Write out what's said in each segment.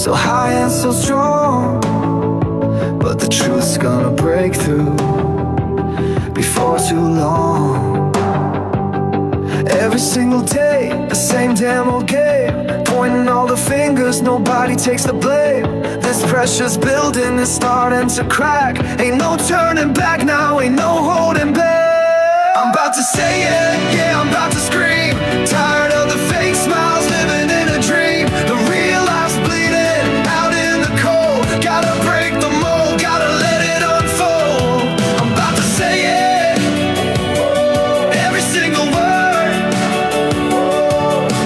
so high and so strong, but the truth's gonna break through before too long. Every single day, the same damn old game, pointing all the fingers, nobody takes the blame. This pressure's building, it's starting to crack. Ain't no turning back now, ain't no holding back. I'm about to say it, yeah, I'm about to scream. Tired of the fake smiles, living in a dream. The real life's bleeding out in the cold. Gotta break the mold, gotta let it unfold. I'm about to say it, every single word.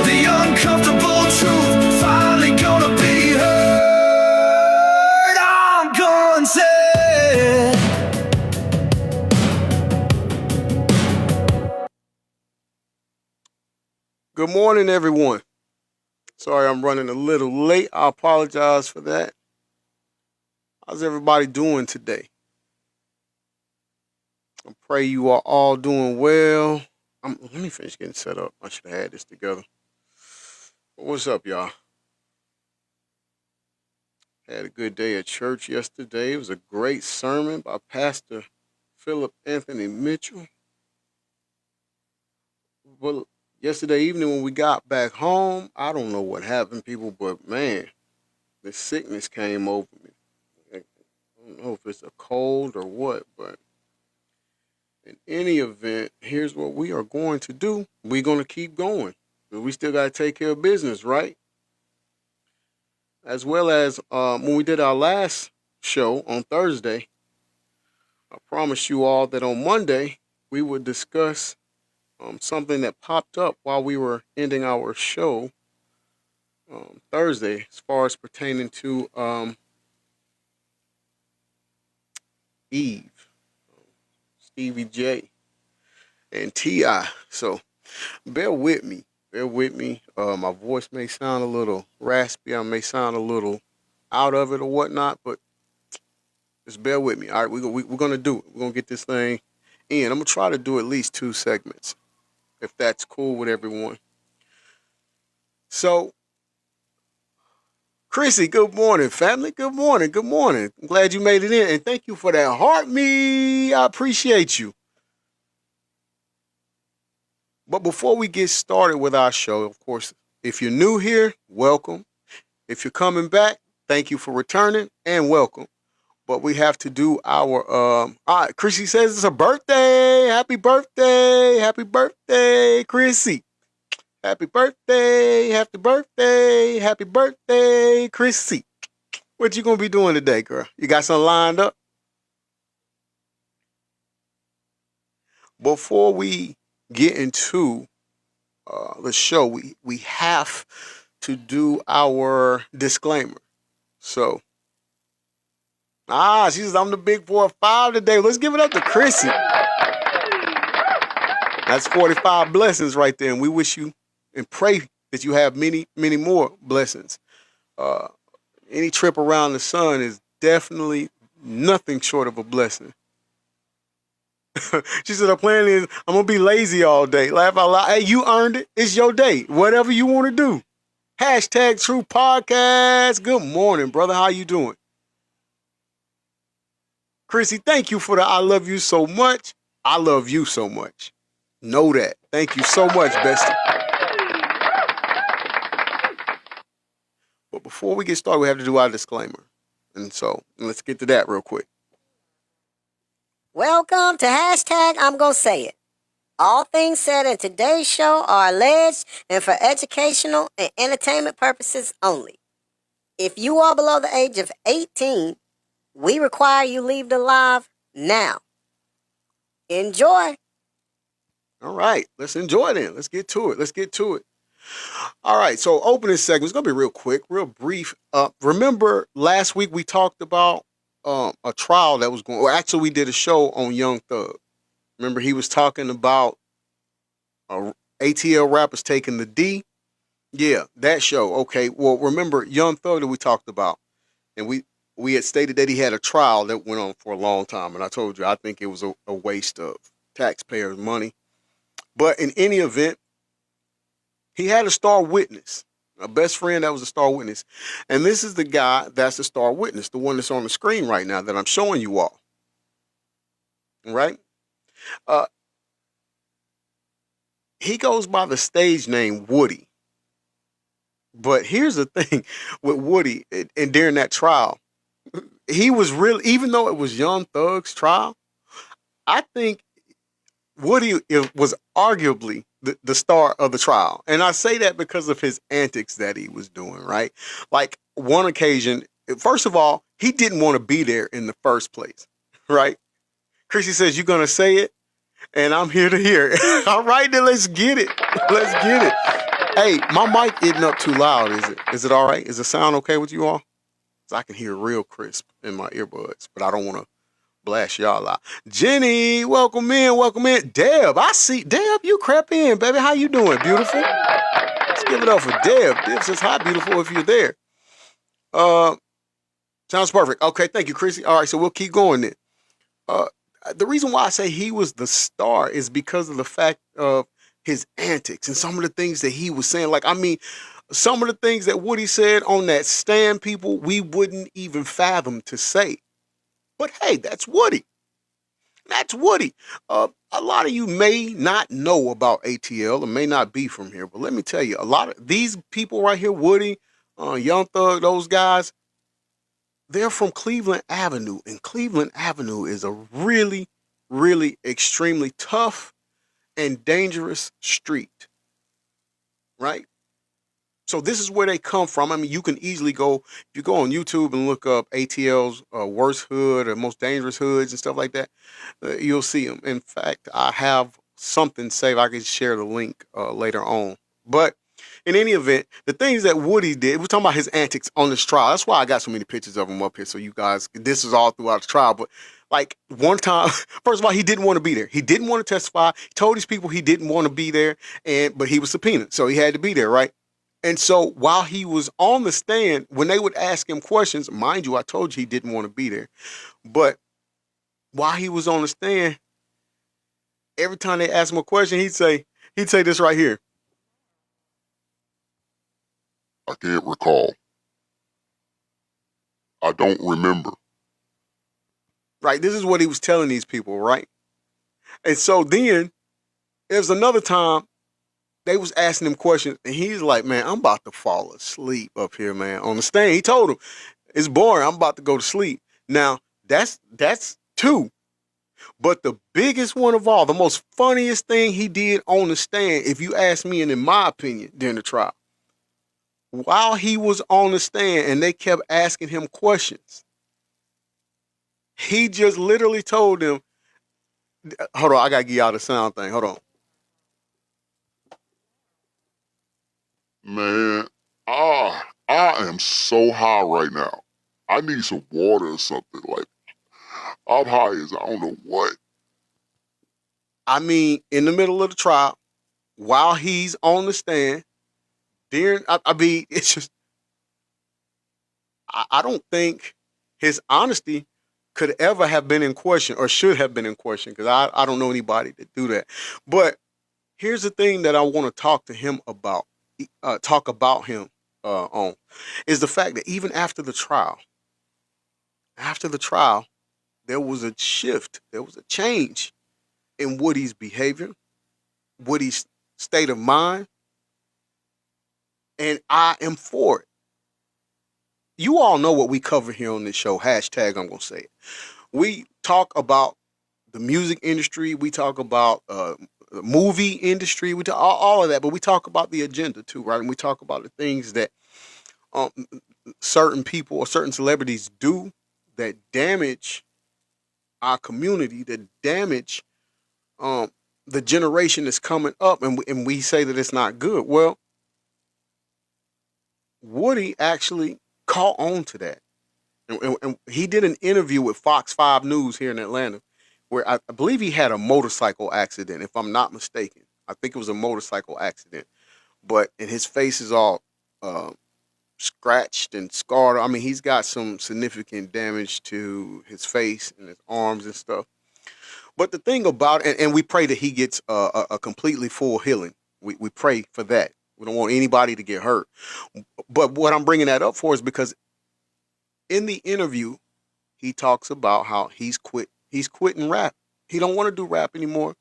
The uncomfortable truth finally gonna be heard. I'm gonna say it. Good morning, everyone. Sorry I'm running a little late. I apologize for that. How's everybody doing today? I pray you are all doing well. Let me finish getting set up. I should have had this together. What's up, y'all? Had a good day at church yesterday. It was a great sermon by Pastor Philip Anthony Mitchell. Well, yesterday evening when we got back home, I don't know what happened, people, but man, the sickness came over me. I don't know if it's a cold or what, but in any event, here's what we are going to do. We're going to keep going. We still got to take care of business, right? As well as when we did our last show on Thursday, I promised you all that on Monday we would discuss something that popped up while we were ending our show Thursday, as far as pertaining to Eve, Stevie J, and T.I. So bear with me. Bear with me. My voice may sound a little raspy. I may sound a little out of it or whatnot, but just bear with me. All right, we're going to do it. We're going to get this thing in. I'm going to try to do at least 2 segments, if that's cool with everyone. So, Chrissy, good morning, family. Good morning. Good morning. I'm glad you made it in, and thank you for that heart me. I appreciate you. But before we get started with our show, of course, if you're new here, welcome. If you're coming back, thank you for returning and welcome. But we have to do our, all right, Chrissy says it's a birthday. Happy birthday. Happy birthday, Chrissy. Happy birthday. Happy birthday. Happy birthday, Chrissy. What you going to be doing today, girl? You got something lined up? Before we get into the show, we have to do our disclaimer. So, she says, I'm the big 4-5 today. Let's give it up to Chrissy. That's 45 blessings right there. And we wish you and pray that you have many, many more blessings. Any trip around the sun is definitely nothing short of a blessing. She said, her plan is, I'm going to be lazy all day. Laugh out loud. Hey, you earned it. It's your day. Whatever you want to do. Hashtag True Podcast. Good morning, brother. How you doing? Chrissy, thank you for the I love you so much. I love you so much. Know that. Thank you so much, bestie. But before we get started, we have to do our disclaimer. And so let's get to that real quick. Welcome to hashtag I'm Gonna Say It. All things said in today's show are alleged and for educational and entertainment purposes only. If you are below the age of 18, we require you leave the live now. Enjoy. All right, let's enjoy then. Let's get to it. All right, so opening segment is going to be real quick, real brief. Remember last week we talked about a trial that was going, or actually we did a show on Young Thug. Remember he was talking about ATL rappers taking the D? Yeah, that show. Okay, well, remember Young Thug that we talked about, and we had stated that he had a trial that went on for a long time, and I told you I think it was a waste of taxpayers' money. But in any event, he had a star witness. A best friend that was a star witness. And this is the guy that's the star witness, the one that's on the screen right now that I'm showing you all. Right? Uh, he goes by the stage name Woody. But here's the thing with Woody, and during that trial, he was really, even though it was Young Thug's trial, I think Woody was arguably the star of the trial. And I say that because of his antics that he was doing, right? Like one occasion, first of all, he didn't want to be there in the first place, right? Chrissy says, "You're going to say it, and I'm here to hear it." All right, then let's get it. Let's get it. Hey, my mic isn't up too loud, is it? Is it all right? Is the sound okay with you all? 'Cause I can hear real crisp in my earbuds, but I don't want to blast y'all out. Jenny, welcome in, welcome in. Deb, I see. Deb, you crept in, baby. How you doing, beautiful? Let's give it up for Deb. Deb says, "Hi, beautiful," if you're there. Sounds perfect. Okay, thank you, Chrissy. All right, so we'll keep going then. The reason why I say he was the star is because of the fact of his antics and some of the things that he was saying. Like, I mean, some of the things that Woody said on that stand, people, we wouldn't even fathom to say. But hey, that's Woody. That's Woody. A lot of you may not know about ATL and may not be from here, but let me tell you, a lot of these people right here, Woody, Young Thug, those guys, they're from Cleveland Avenue, and Cleveland Avenue is a really, really extremely tough and dangerous street, right? So this is where they come from. I mean, you can easily go, if you go on YouTube and look up ATL's worst hood or most dangerous hoods and stuff like that, you'll see them. In fact, I have something saved. I can share the link later on. But in any event, the things that Woody did, we're talking about his antics on this trial. That's why I got so many pictures of him up here. So you guys, this is all throughout the trial. But like one time, first of all, he didn't want to be there. He didn't want to testify. He told these people he didn't want to be there, but he was subpoenaed. So he had to be there, right? And so while he was on the stand, when they would ask him questions, mind you, I told you he didn't want to be there. But while he was on the stand, every time they asked him a question, he'd say this right here. "I can't recall. I don't remember." Right, this is what he was telling these people, right? And so then there's another time they was asking him questions, and he's like, "Man, I'm about to fall asleep up here, man, on the stand." He told him, "It's boring. I'm about to go to sleep." Now, that's two. But the biggest one of all, the most funniest thing he did on the stand, if you ask me and in my opinion, during the trial, while he was on the stand and they kept asking him questions, he just literally told them, hold on, I gotta give y'all the sound thing. Hold on. Man, I am so high right now. I need some water or something. Like, I'm high as I don't know what. I mean, in the middle of the trial, while he's on the stand, I mean, it's just, I don't think his honesty could ever have been in question or should have been in question, because I don't know anybody that do that. But here's the thing that I want to talk to him about, on, is the fact that even after the trial, there was a shift, there was a change in Woody's behavior, Woody's state of mind, and I am for it. You all know what we cover here on this show. Hashtag, I'm going to say it. We talk about the music industry. We talk about the movie industry. We talk all of that, but we talk about the agenda too, right? And we talk about the things that certain people or certain celebrities do that damage our community, that damage the generation that's coming up, and we say that it's not good. Well, Woody actually caught on to that. And he did an interview with Fox 5 News here in Atlanta, where I believe he had a motorcycle accident, if I'm not mistaken. I think it was a motorcycle accident. And his face is all scratched and scarred. I mean, he's got some significant damage to his face and his arms and stuff. But the thing about it, and we pray that he gets a completely full healing. We pray for that. We don't want anybody to get hurt. But what I'm bringing that up for is because in the interview, he talks about how he's quitting rap. He don't want to do rap anymore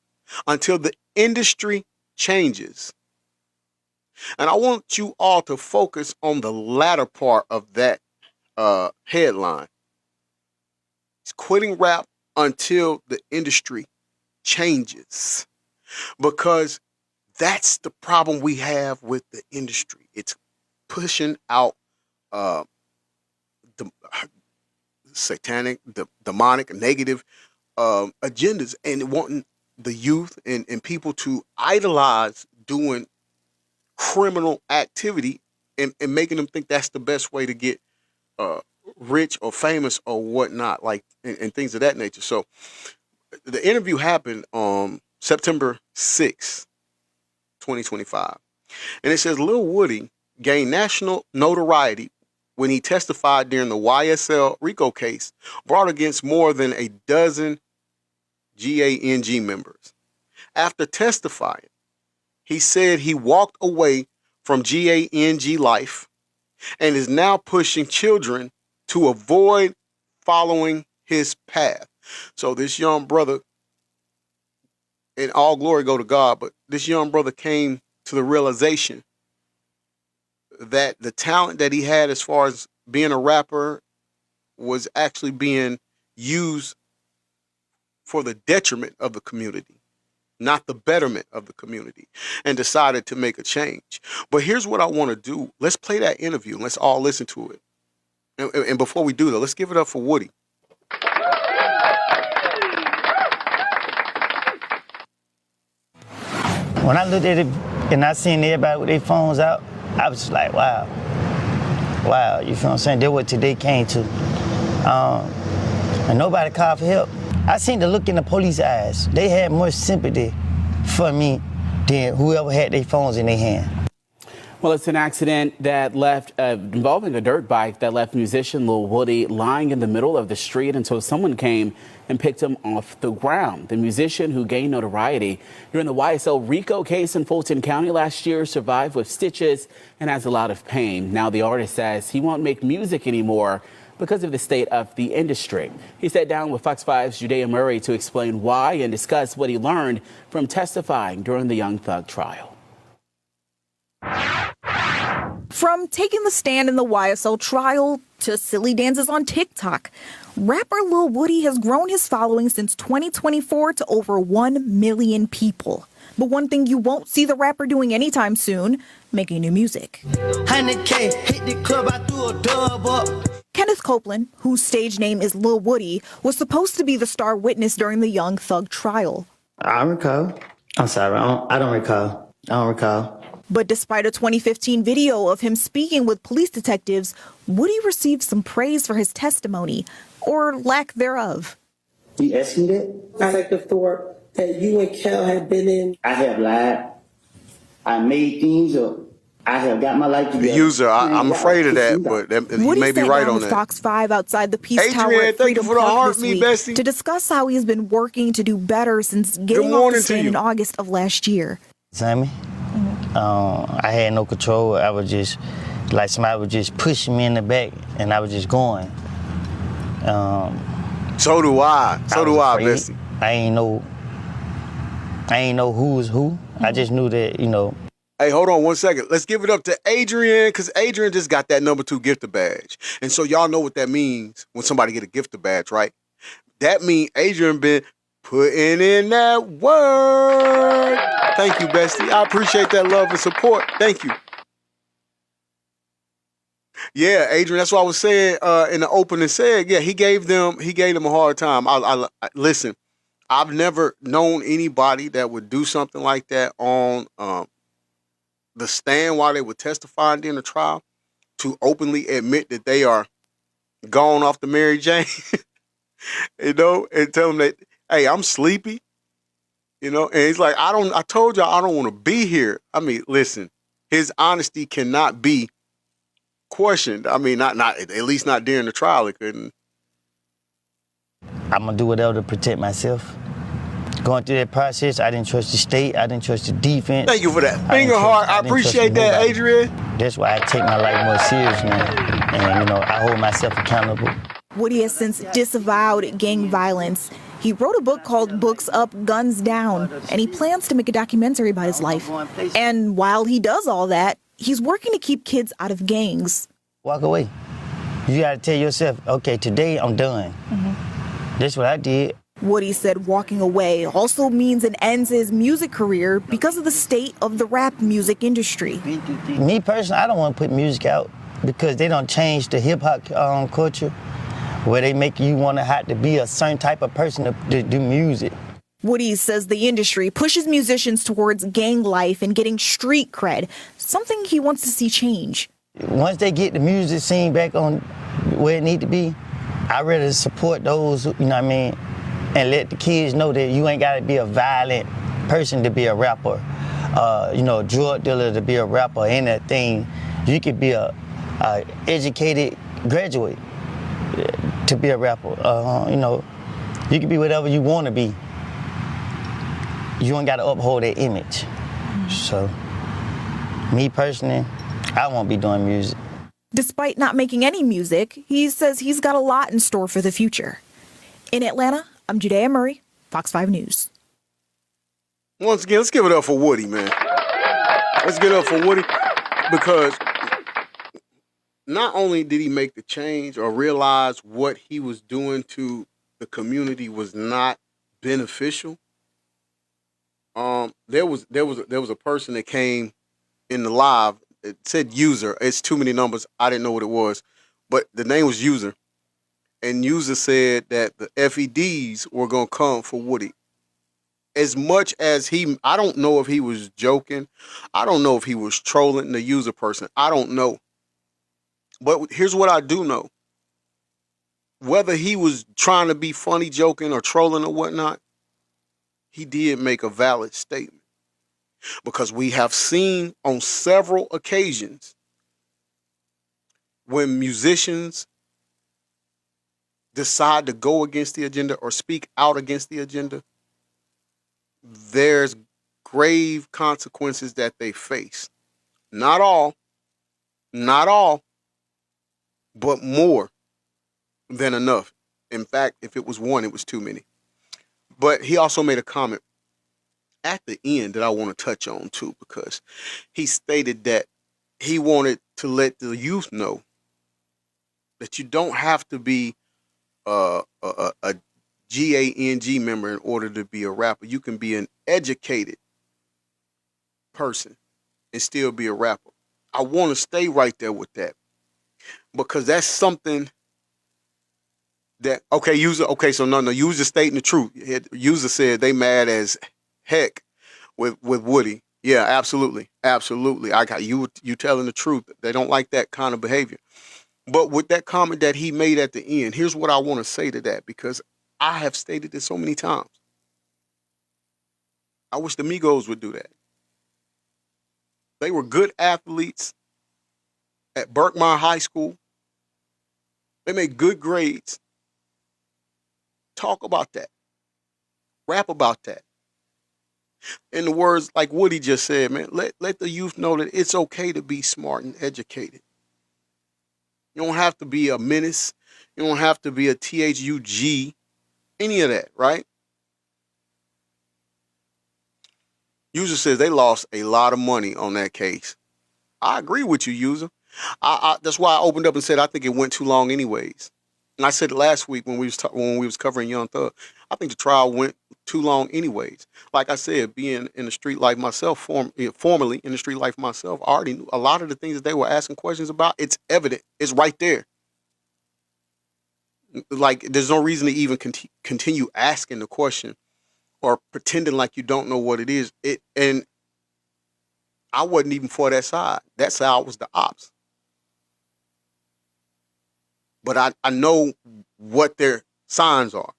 until the industry changes. And I want you all to focus on the latter part of that headline. He's quitting rap until the industry changes. Because that's the problem we have with the industry. It's pushing out satanic, demonic, negative agendas, and wanting the youth and people to idolize doing criminal activity and making them think that's the best way to get rich or famous or whatnot, like and things of that nature. So the interview happened on September 6th, 2025. And it says Lil Woody gained national notoriety when he testified during the YSL RICO case brought against more than a dozen GANG members. After testifying, he said he walked away from GANG life and is now pushing children to avoid following his path. So this young brother, and all glory go to God, but this young brother came to the realization that the talent that he had as far as being a rapper was actually being used for the detriment of the community, not the betterment of the community, and decided to make a change. But here's what I want to do. Let's play that interview and let's all listen to it. And before we do that, let's give it up for Woody. When I looked at it and I seen everybody with their phones out, I was just like, wow. Wow, you feel what I'm saying? That's what today came to. And nobody called for help. I seen the look in the police eyes. They had more sympathy for me than whoever had their phones in their hand. Well, it's an accident that left, involving a dirt bike that left musician Lil Woody lying in the middle of the street until someone came and picked him off the ground. The musician, who gained notoriety during the YSL RICO case in Fulton County last year, survived with stitches and has a lot of pain. Now the artist says he won't make music anymore because of the state of the industry. He sat down with Fox 5's Judea Murray to explain why and discuss what he learned from testifying during the Young Thug trial. From taking the stand in the YSL trial to silly dances on TikTok, rapper Lil Woody has grown his following since 2024 to over 1 million people. But one thing you won't see the rapper doing anytime soon, making new music. 100K, hit the club, I threw a dub up. Kenneth Copeland, whose stage name is Lil Woody, was supposed to be the star witness during the Young Thug trial. I recall. I'm sorry, I don't recall. But despite a 2015 video of him speaking with police detectives, Woody received some praise for his testimony, or lack thereof. You asking that? Detective Thorpe, that you and Kel have been in. I have lied. I made things up. I have got my life together. The user, I'm afraid of that, but you Woody may be sat right down on with that. Fox 5 outside the Peace Tower Adrian, at thank you Freedom for the Park heart, this me week bestie. to discuss how he has been working to do better since getting off morning the to stand in you. August of last year. Sammy, I had no control. I was just, like somebody was just pushing me in the back and I was just going. So do I. So do I, afraid. bestie. I ain't know who was who. I just knew that, Hey, hold on 1 second. Let's give it up to Adrian, because Adrian just got that number 2 gifted badge. And so y'all know what that means when somebody get a gifted badge, right? That means Adrian been putting in that work. Thank you, bestie. I appreciate that love and support. Thank you. Yeah, Adrian, that's what I was saying in the opening. Said, yeah, he gave them a hard time. I listen, I've never known anybody that would do something like that on the stand while they were testifying during the trial to openly admit that they are gone off the Mary Jane, and tell them that, hey, I'm sleepy, and he's like, I told y'all I don't want to be here. I mean, listen, his honesty cannot be questioned. I mean, not at least not during the trial. It couldn't. I'm gonna do whatever to protect myself. Going through that process, I didn't trust the state. I didn't trust the defense. Thank you for that. I didn't Finger trust- heart. I I didn't trust appreciate that, nobody. Adrian. That's why I take my life more serious, man. And, I hold myself accountable. Woody has since disavowed gang violence. He wrote a book called Books Up, Guns Down, and he plans to make a documentary about his life. And while he does all that, he's working to keep kids out of gangs. Walk away. You got to tell yourself, okay, today I'm done. That's what I did. Woody said walking away also means an end to his music career because of the state of the rap music industry. Me personally, I don't want to put music out because they don't change the hip-hop culture where they make you want to have to be a certain type of person to do music. Woody says the industry pushes musicians towards gang life and getting street cred, something he wants to see change. Once they get the music scene back on where it need to be, I'd rather support those, and let the kids know that you ain't got to be a violent person to be a rapper, a drug dealer to be a rapper, anything. You could be a educated graduate to be a rapper. You could be whatever you want to be. You ain't got to uphold that image. So, me personally, I won't be doing music. Despite not making any music, he says he's got a lot in store for the future. In Atlanta, I'm Judea Murray, Fox 5 News. Once again, let's give it up for Woody, man. Let's give it up for Woody because not only did he make the change or realize what he was doing to the community was not beneficial. There was a person that came in the live. It said user. It's too many numbers. I didn't know what it was, but the name was user. And user said that the FEDs were gonna come for Woody. As much as I don't know if he was joking. I don't know if he was trolling the user person. I don't know. But here's what I do know. Whether he was trying to be funny, joking, or trolling or whatnot, he did make a valid statement. Because we have seen on several occasions when musicians decide to go against the agenda or speak out against the agenda, there's grave consequences that they face. Not all, but more than enough. In fact, if it was one, it was too many. But he also made a comment at the end that I want to touch on too, because he stated that he wanted to let the youth know that you don't have to be a GANG member in order to be a rapper. You can be an educated person and still be a rapper. I want to stay right there with that because that's something that, user stating the truth. User said they mad as heck with Woody. Yeah, absolutely. I got you telling the truth. They don't like that kind of behavior. But with that comment that he made at the end, here's what I want to say to that, because I have stated this so many times. I wish the Migos would do that. They were good athletes at Berkmar High School. They made good grades. Talk about that. Rap about that. In the words like Woody just said, man, let the youth know that it's okay to be smart and educated. You don't have to be a menace. You don't have to be a THUG, any of that, right? User says they lost a lot of money on that case. I agree with you, User. That's why I opened up and said I think it went too long anyways. And I said it last week when we was covering Young Thug. I think the trial went too long anyways. Like I said, being in the street life myself, formerly in the street life myself, I already knew a lot of the things that they were asking questions about. It's evident. It's right there. Like, there's no reason to even continue asking the question or pretending like you don't know what it is. And I wasn't even for that side. That side was the ops. But I know what their signs are.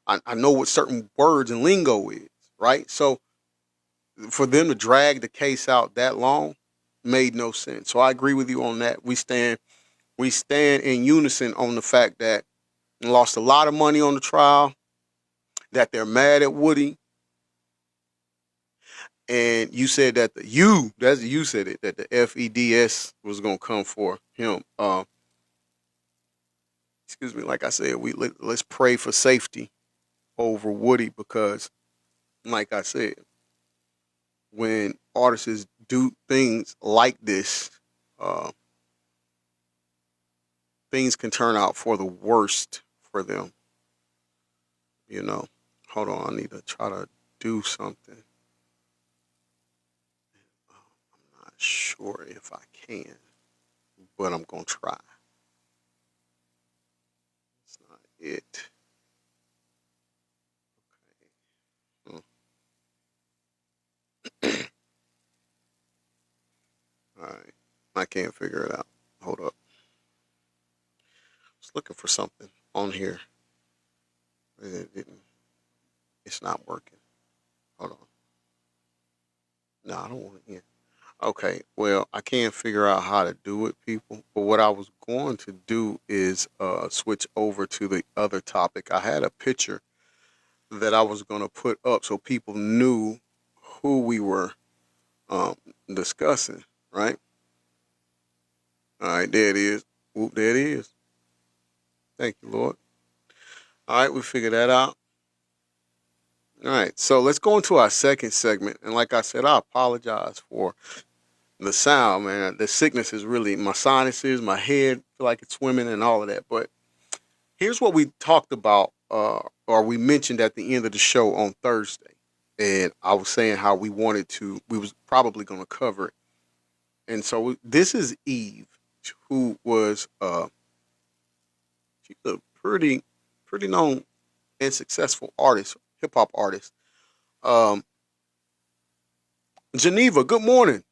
I know what certain words and lingo is, right? So for them to drag the case out that long made no sense. So I agree with you on that. We stand in unison on the fact that they lost a lot of money on the trial, that they're mad at Woody, and you said that you said it, that the FEDS was gonna come for him. Excuse me, like I said, let's pray for safety over Woody, because, like I said, when artists do things like this, uh, things can turn out for the worst for them. You know, hold on, I need to try to do something. I'm not sure if I can, but I'm gonna try. It's not it. Okay. All right. I can't figure it out. Hold up. I was looking for something on here. It's not working. Hold on. No, I don't want it in. Okay, well, I can't figure out how to do it, people. But what I was going to do is switch over to the other topic. I had a picture that I was going to put up so people knew who we were discussing, right? All right, there it is. Whoop, there it is. Thank you, Lord. All right, we figured that out. All right, so let's go into our second segment. And like I said, I apologize for the sound, man. The sickness is really my sinuses, my head feel like it's swimming and all of that. But here's what we talked about, or we mentioned at the end of the show on Thursday. And I was saying how we was probably going to cover it. And so this is Eve, who was, she's a pretty known and successful artist, hip hop artist. Geneva, good morning.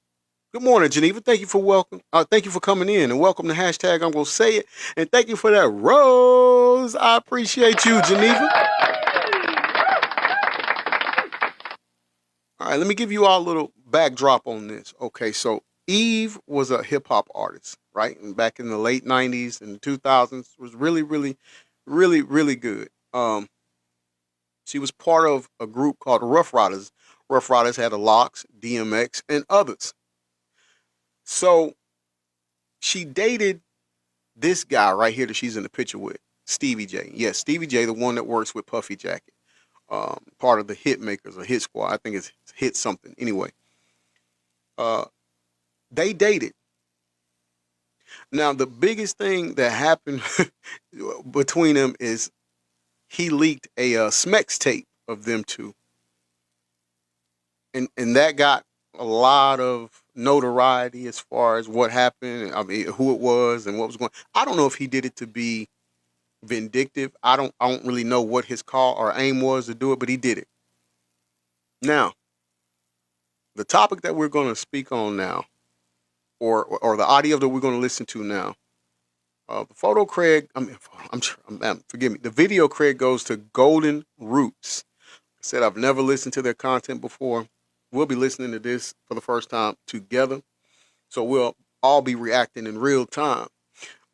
Good morning, Geneva. Thank you for thank you for coming in, and welcome to hashtag I'm gonna say it. And thank you for that rose. I appreciate you, Geneva. All right, let me give you all a little backdrop on this. Okay, so Eve was a hip hop artist, right? And back in the late '90s and 2000s, was really good. She was part of a group called the Rough Riders. Rough Riders had the Locks, DMX, and others. So she dated this guy right here that she's in the picture with, Stevie J. Yes, Stevie J, the one that works with Puffy Jacket, part of the Hit Makers or Hit Squad. I think it's Hit something. Anyway, they dated. Now, the biggest thing that happened between them is he leaked a Smex tape of them two. And that got a lot of notoriety as far as what happened. I mean, who it was and what was going on. I don't know if he did it to be vindictive. I don't really know what his call or aim was to do it, but he did it. Now, the topic that we're going to speak on now, or the audio that we're going to listen to now, the photo Craig, forgive me, the video Craig goes to Golden Roots. I said I've never listened to their content before. We'll be listening to this for the first time together. So we'll all be reacting in real time.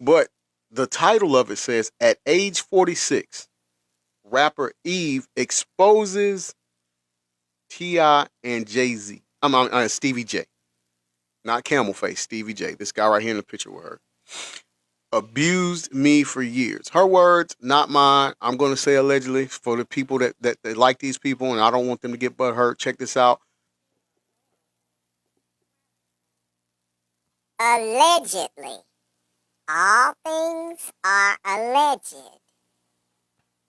But the title of it says, at age 46, rapper Eve exposes T.I. and Jay-Z. Stevie J. Not Camel Face, Stevie J. This guy right here in the picture with her. Abused me for years. Her words, not mine. I'm going to say allegedly for the people that like these people, and I don't want them to get butt hurt. Check this out. Allegedly. All things are alleged.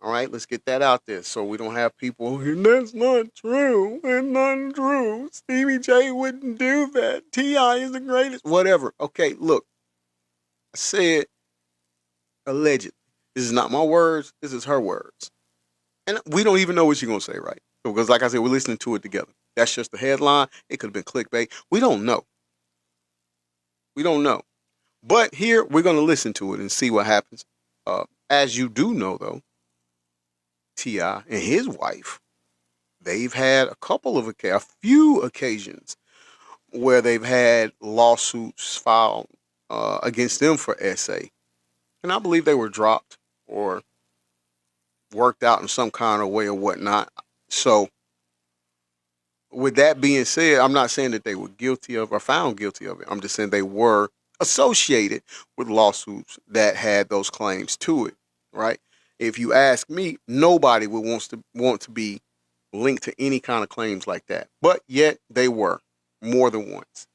All right, let's get that out there so we don't have people, that's not true. That's not true. Stevie J wouldn't do that. T.I. is the greatest. Whatever. Okay, look. I said allegedly. This is not my words. This is her words. And we don't even know what she's going to say, right? Because like I said, we're listening to it together. That's just the headline. It could have been clickbait. We don't know. We don't know. But here, we're going to listen to it and see what happens. As you do know, though, T.I. and his wife, they've had a few occasions where they've had lawsuits filed against them for SA. And I believe they were dropped or worked out in some kind of way or whatnot. So with that being said, I'm not saying that they were guilty of or found guilty of it. I'm just saying they were associated with lawsuits that had those claims to it, right? If you ask me, nobody would want to be linked to any kind of claims like that. But yet they were more than once.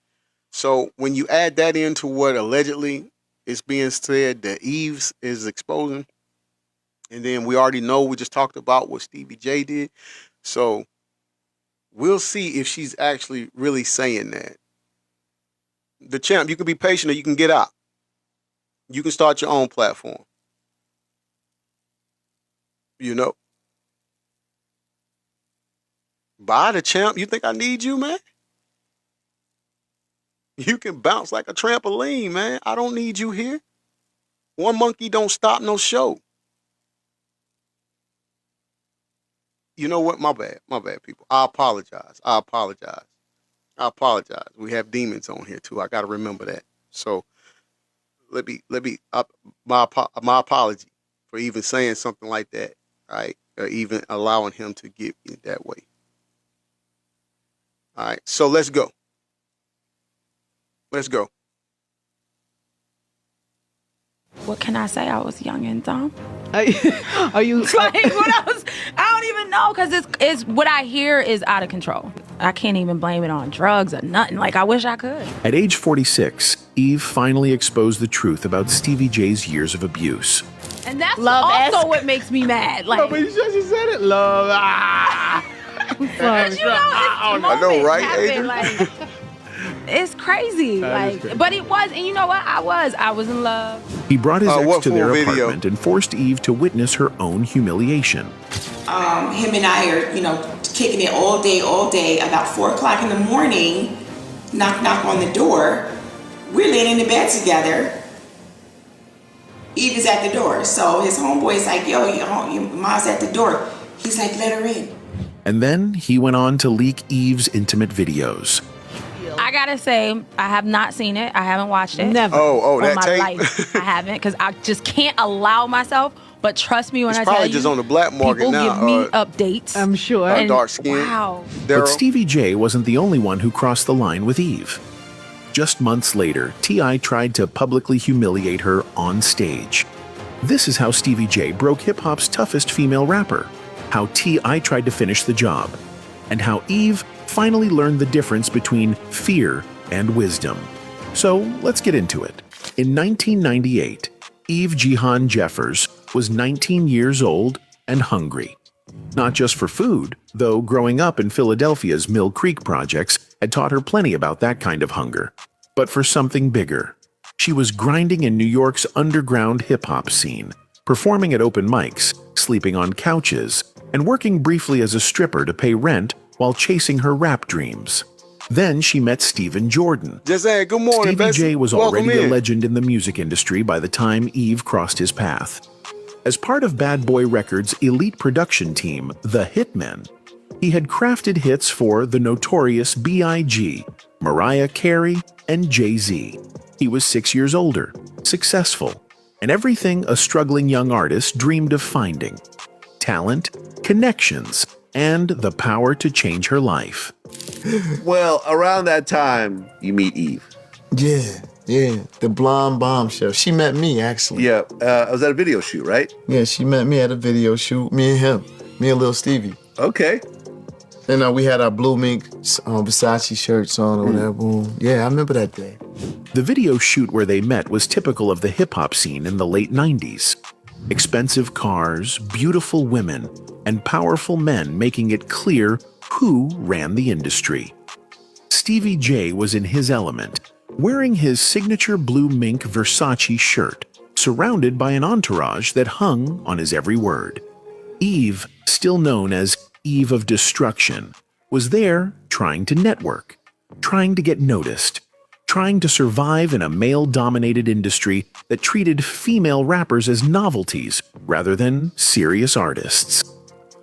So when you add that into what allegedly is being said that Eves is exposing, and then we already know, we just talked about what Stevie J did. So we'll see if she's actually really saying that. The champ, you can be patient or you can get out. You can start your own platform. You know? Bye, the champ. You think I need you, man? You can bounce like a trampoline, man. I don't need you here. One monkey don't stop no show. You know what? My bad, people. I apologize. We have demons on here too. I got to remember that. So let me. My apology for even saying something like that, right? Or even allowing him to get me that way. All right. So let's go. What can I say? I was young and dumb. Are you Like, what else? I don't even know, because it's what I hear is out of control. I can't even blame it on drugs or nothing. Like, I wish I could. At age 46, Eve finally exposed the truth about Stevie J's years of abuse. And that's Love-esque. also what makes me mad. Like, but you just said it, love. because, you know, I know, right, Adrian? Like, it's crazy. Like, but it was, and you know what? I was in love. He brought his ex what to their full video? apartment and forced Eve to witness her own humiliation. Him and I are, kicking it all day. About 4 o'clock in the morning, knock on the door. We're laying in the bed together. Eve is at the door. So his homeboy's like, yo, your mom's at the door. He's like, let her in. And then he went on to leak Eve's intimate videos. I gotta say, I have not seen it. I haven't watched it. Never. Oh, On that my tape. life, I haven't, because I just can't allow myself. But trust me when It's I tell probably you, just on the black market people now. give me updates. I'm sure. And dark skin. Wow. But Daryl. Stevie J wasn't the only one who crossed the line with Eve. Just months later, T.I. tried to publicly humiliate her on stage. This is how Stevie J broke hip-hop's toughest female rapper, how T.I. tried to finish the job, and how Eve finally learned the difference between fear and wisdom. So let's get into it. In 1998, Eve Jihan Jeffers was 19 years old and hungry. Not just for food, though growing up in Philadelphia's Mill Creek projects had taught her plenty about that kind of hunger, but for something bigger. She was grinding in New York's underground hip-hop scene, performing at open mics, sleeping on couches, and working briefly as a stripper to pay rent while chasing her rap dreams. Then she met Stephen Jordan. Just saying, good morning, Stevie Bessie. J was Welcome already a in. legend in the music industry by the time Eve crossed his path. As part of Bad Boy Records' elite production team, The Hitmen, he had crafted hits for the notorious B.I.G., Mariah Carey, and Jay-Z. He was 6 years older, successful, and everything a struggling young artist dreamed of finding: talent, connections, and the power to change her life. Well, around that time, you meet Eve. Yeah, the blonde bombshell. She met me, actually. Yeah, I was at a video shoot, right? Yeah, she met me at a video shoot. Me and him. Me and Lil Stevie. Okay. And we had our Blue Mink Versace shirts on or whatever. Boom. Yeah, I remember that day. The video shoot where they met was typical of the hip-hop scene in the late 90s. Expensive cars, beautiful women, and powerful men making it clear who ran the industry. Stevie J was in his element, wearing his signature Blue Mink Versace shirt, surrounded by an entourage that hung on his every word. Eve, still known as Eve of Destruction, was there trying to network, trying to get noticed, trying to survive in a male-dominated industry that treated female rappers as novelties rather than serious artists.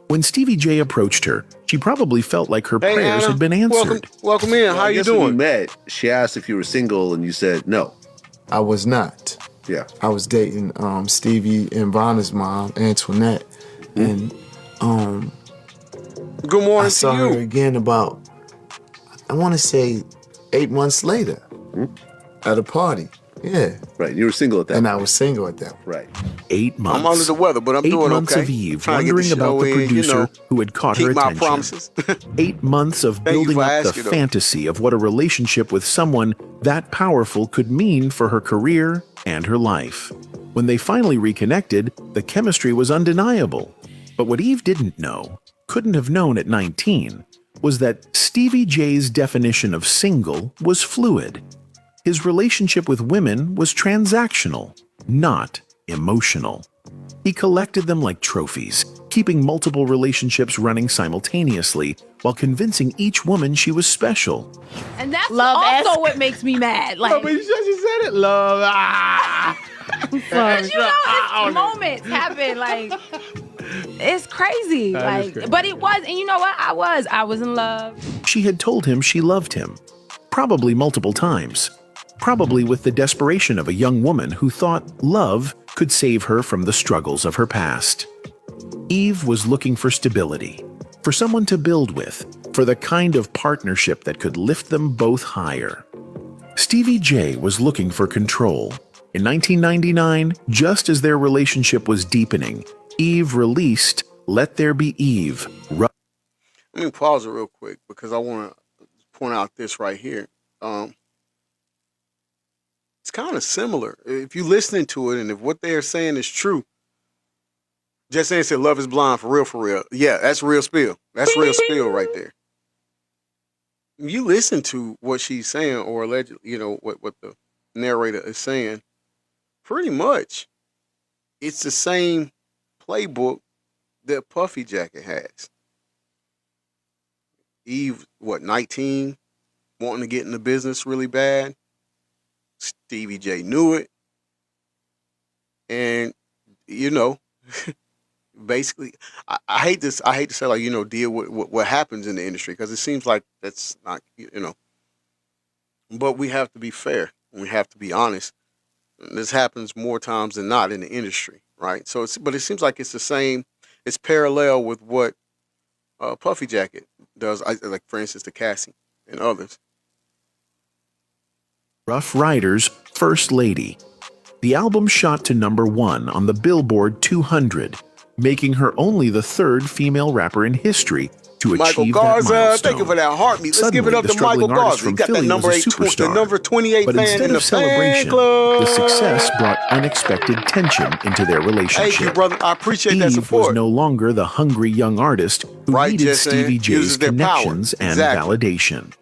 When Stevie J approached her, she probably felt like her Hey, prayers Anna. had been answered. Welcome in. How I you guess when doing? we met, she asked if you were single, and you said no. I was not. Yeah. I was dating Stevie and Vonna's mom, Antoinette. And Good morning I saw to you. her again about I want to say 8 months later at a party. Yeah. Right. You were single at that And point. I was single at that point. Right. 8 months. I'm under the weather, but I'm 8 doing months okay. of Eve Trying to get the wondering about show the in, producer who had caught her keep my attention. promises. 8 months of Thank you building for up the asking, though. fantasy of what a relationship with someone that powerful could mean for her career and her life. When they finally reconnected, the chemistry was undeniable. But what Eve didn't know, couldn't have known at 19, was that Stevie J's definition of single was fluid. His relationship with women was transactional, not emotional. He collected them like trophies, keeping multiple relationships running simultaneously while convincing each woman she was special. And that's Love-esque. also what makes me mad. Oh, Like, but she said it, love. Ah. I'm sorry. you know, it's moments happen. Like, it's crazy. That is Like, crazy. but it was, and you know what? I was in love. She had told him she loved him, probably multiple times, probably with the desperation of a young woman who thought love could save her from the struggles of her past. Eve was looking for stability, for someone to build with, for the kind of partnership that could lift them both higher. Stevie J was looking for control. In 1999, just as their relationship was deepening, Eve released Let There Be Eve. Let me pause it real quick because I want to point out this right here. It's kind of similar. If you're listening to it and if what they're saying is true, Just saying said love is blind for real, for real. Yeah, that's real spill. That's real spill right there. You listen to what she's saying or allegedly, you know, what the narrator is saying, pretty much it's the same playbook that Puffy Jacket has. Eve, 19, wanting to get in the business really bad. Stevie J knew it. And, you know, basically, I hate this. I hate to say, like, you know, deal with what happens in the industry because it seems like that's not, you know. But we have to be fair. We have to be honest. This happens more times than not in the industry, right? So, but it seems like it's the same. It's parallel with what Puffy Jacket does, like for instance, the Cassie and others. Rough Riders' First Lady. The album shot to #1 on the Billboard 200, making her only the third female rapper in history to Michael achieve that Garza, milestone. thank you for that heartbeat. Let's give it Suddenly, up the to Michael struggling artist Garza. He from got that Philly number was a 8, the superstar. number 28 But fan instead in the of fan celebration, club. the success brought unexpected tension into their relationship. Thank you, brother. I appreciate that Eve support. was no longer the hungry young artist who Right, needed just saying. Stevie J's Uses their power. connections and Exactly. validation.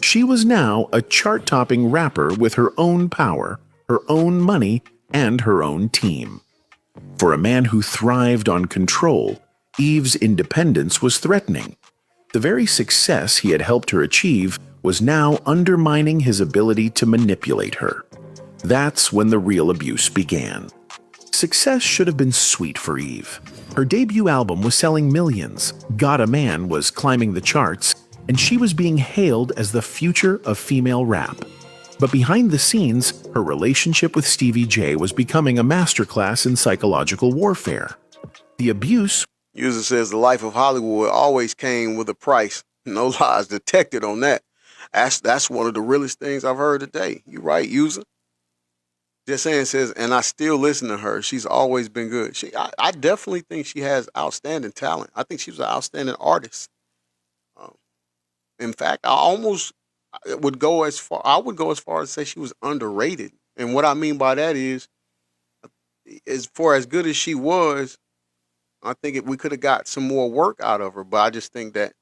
She was now a chart-topping rapper with her own power, her own money, and her own team. For a man who thrived on control, Eve's independence was threatening. The very success he had helped her achieve was now undermining his ability to manipulate her. That's when the real abuse began. Success should have been sweet for Eve. Her debut album was selling millions, Got a Man was climbing the charts, and she was being hailed as the future of female rap. But behind the scenes, her relationship with Stevie J was becoming a masterclass in psychological warfare. The abuse User says the life of Hollywood always came with a price. No lies detected on that. That's one of the realest things I've heard today. You right, User. Just saying says, and I still listen to her. She's always been good. I definitely think she has outstanding talent. I think she was an outstanding artist. In fact, I would go as far as to say she was underrated. And what I mean by that is, for as good as she was, I think we could have got some more work out of her. But I just think that,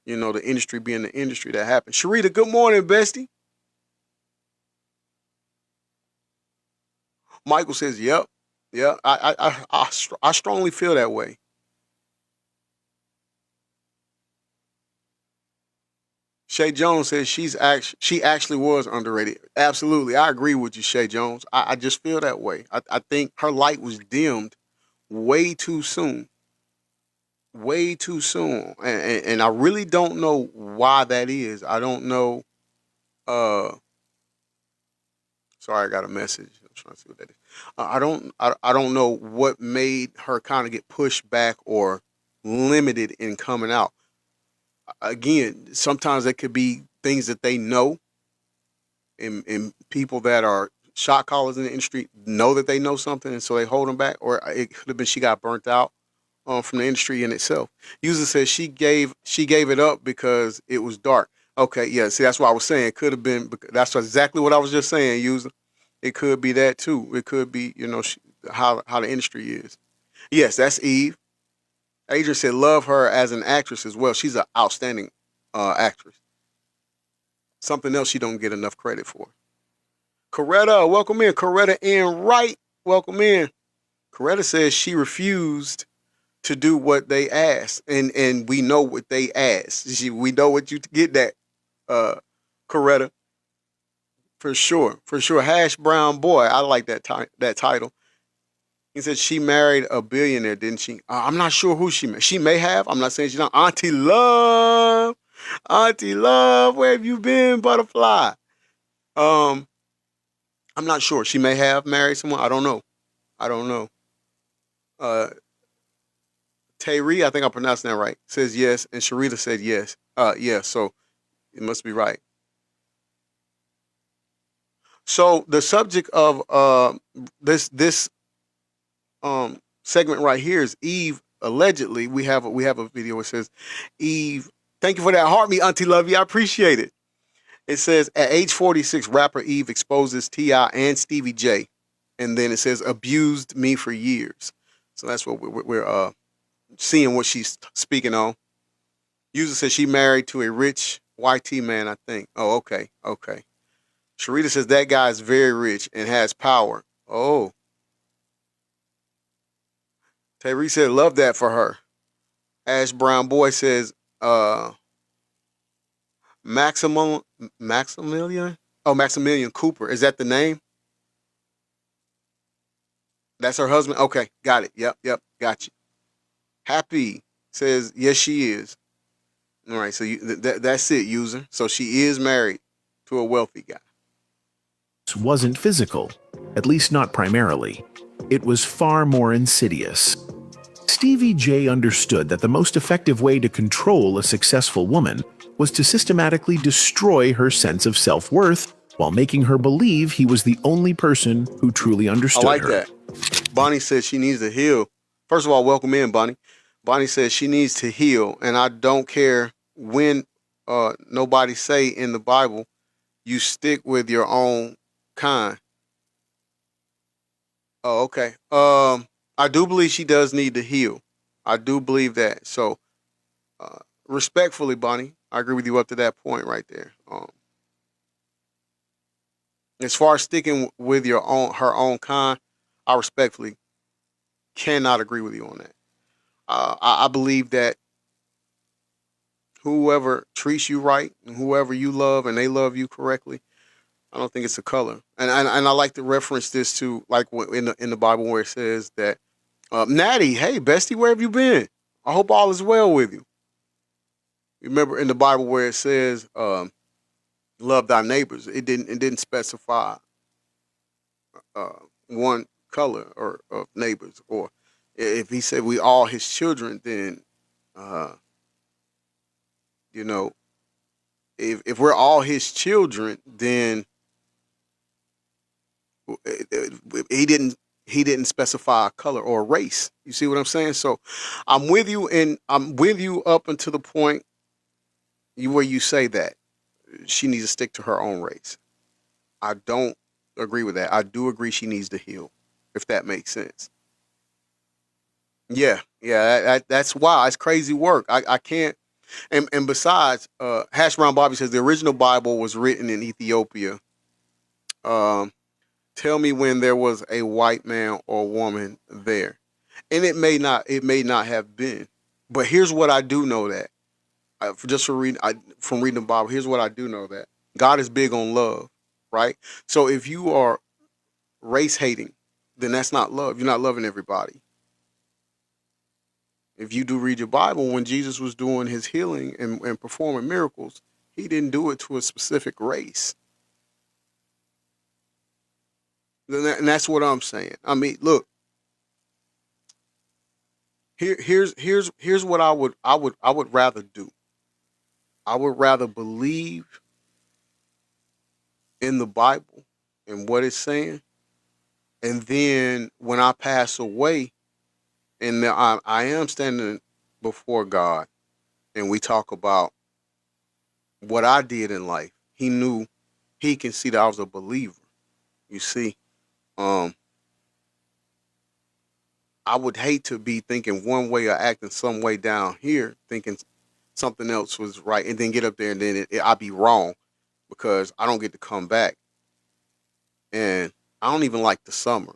you know, the industry being the industry, that happened. Sharita, good morning, bestie. Michael says, "Yep, yeah, I strongly feel that way." Shay Jones says she actually was underrated. Absolutely, I agree with you, Shay Jones. I just feel that way. I think her light was dimmed way too soon. Way too soon. And I really don't know why that is. I don't know. Sorry, I got a message. I'm trying to see what that is. I don't know what made her kind of get pushed back or limited in coming out. again, sometimes it could be things that they know, and people that are shot callers in the industry know that they know something, and so they hold them back. Or it could have been she got burnt out from the industry in itself. User says she gave it up because it was dark. Okay, yeah. See, that's what I was saying. It could have been. That's exactly what I was just saying. User, it could be that too. It could be, how the industry is. Yes, that's Eve. Adrian said love her as an actress as well. She's an outstanding actress. Something else she don't get enough credit for. Coretta, welcome in. Coretta N. Wright, welcome in. Coretta says she refused to do what they asked, and we know what they asked. We know what you get that, Coretta. For sure. Hash Brown Boy, I like that title. He said she married a billionaire, didn't she? I'm not sure who she married. She may have. I'm not saying she's not. Auntie Love, where have you been, butterfly? I'm not sure. She may have married someone. I don't know. Tayri, I think I'm pronouncing that right, says yes, and Sharita said yes. Yeah, so it must be right. So the subject of this segment right here is Eve. Allegedly, we have a video. It says, Eve, thank you for that heart, me Auntie Lovey. I appreciate it. It says at age 46, rapper Eve exposes T.I. and Stevie J, and then it says abused me for years. So that's what we're seeing what she's speaking on. User says she married to a rich YT man, I think. Oh, okay. Sharita says that guy is very rich and has power. Oh. Tayri said, love that for her. Ash Brown Boy says, Maximilian Cooper. Is that the name? That's her husband? Okay, got it. Yep, got you. Happy says, yes, she is. All right, so that's it, user. So she is married to a wealthy guy. This wasn't physical, at least not primarily. It was far more insidious. Stevie J understood that the most effective way to control a successful woman was to systematically destroy her sense of self-worth while making her believe he was the only person who truly understood her. I like that. Bonnie says she needs to heal. First of all, welcome in, Bonnie. Bonnie says she needs to heal, and I don't care when nobody say in the Bible, you stick with your own kind. Oh, okay. I do believe she does need to heal. I do believe that. So, respectfully, Bonnie, I agree with you up to that point right there. As far as sticking with her own kind, I respectfully cannot agree with you on that. I believe that whoever treats you right and whoever you love and they love you correctly, I don't think it's a color. And I like to reference this to like in the Bible where it says that, Natty, hey, bestie, where have you been? I hope all is well with you. Remember in the Bible where it says, love thy neighbors. It didn't specify one color or of neighbors. Or if he said we all his children, then if we're all his children, then he didn't specify a color or a race. You see what I'm saying? So I'm with you, and I'm with you up until the point where you say that she needs to stick to her own race. I don't agree with that. I do agree she needs to heal, if that makes sense. Yeah, that's why it's crazy work. I can't. And besides, Hash Brown Bobby says the original Bible was written in Ethiopia. Tell me when there was a white man or woman there, and it may not have been. But here's what I do know that from reading the Bible. Here's what I do know that God is big on love, right? So if you are race hating, then that's not love. You're not loving everybody. If you do read your Bible, when Jesus was doing his healing and performing miracles, he didn't do it to a specific race. And that's what I'm saying. I mean, look. Here's what I would rather do. I would rather believe in the Bible and what it's saying. And then when I pass away, and I am standing before God, and we talk about what I did in life, he knew, he can see that I was a believer. You see, I would hate to be thinking one way or acting some way down here, thinking something else was right, and then get up there and then I'd be wrong because I don't get to come back. And I don't even like the summer,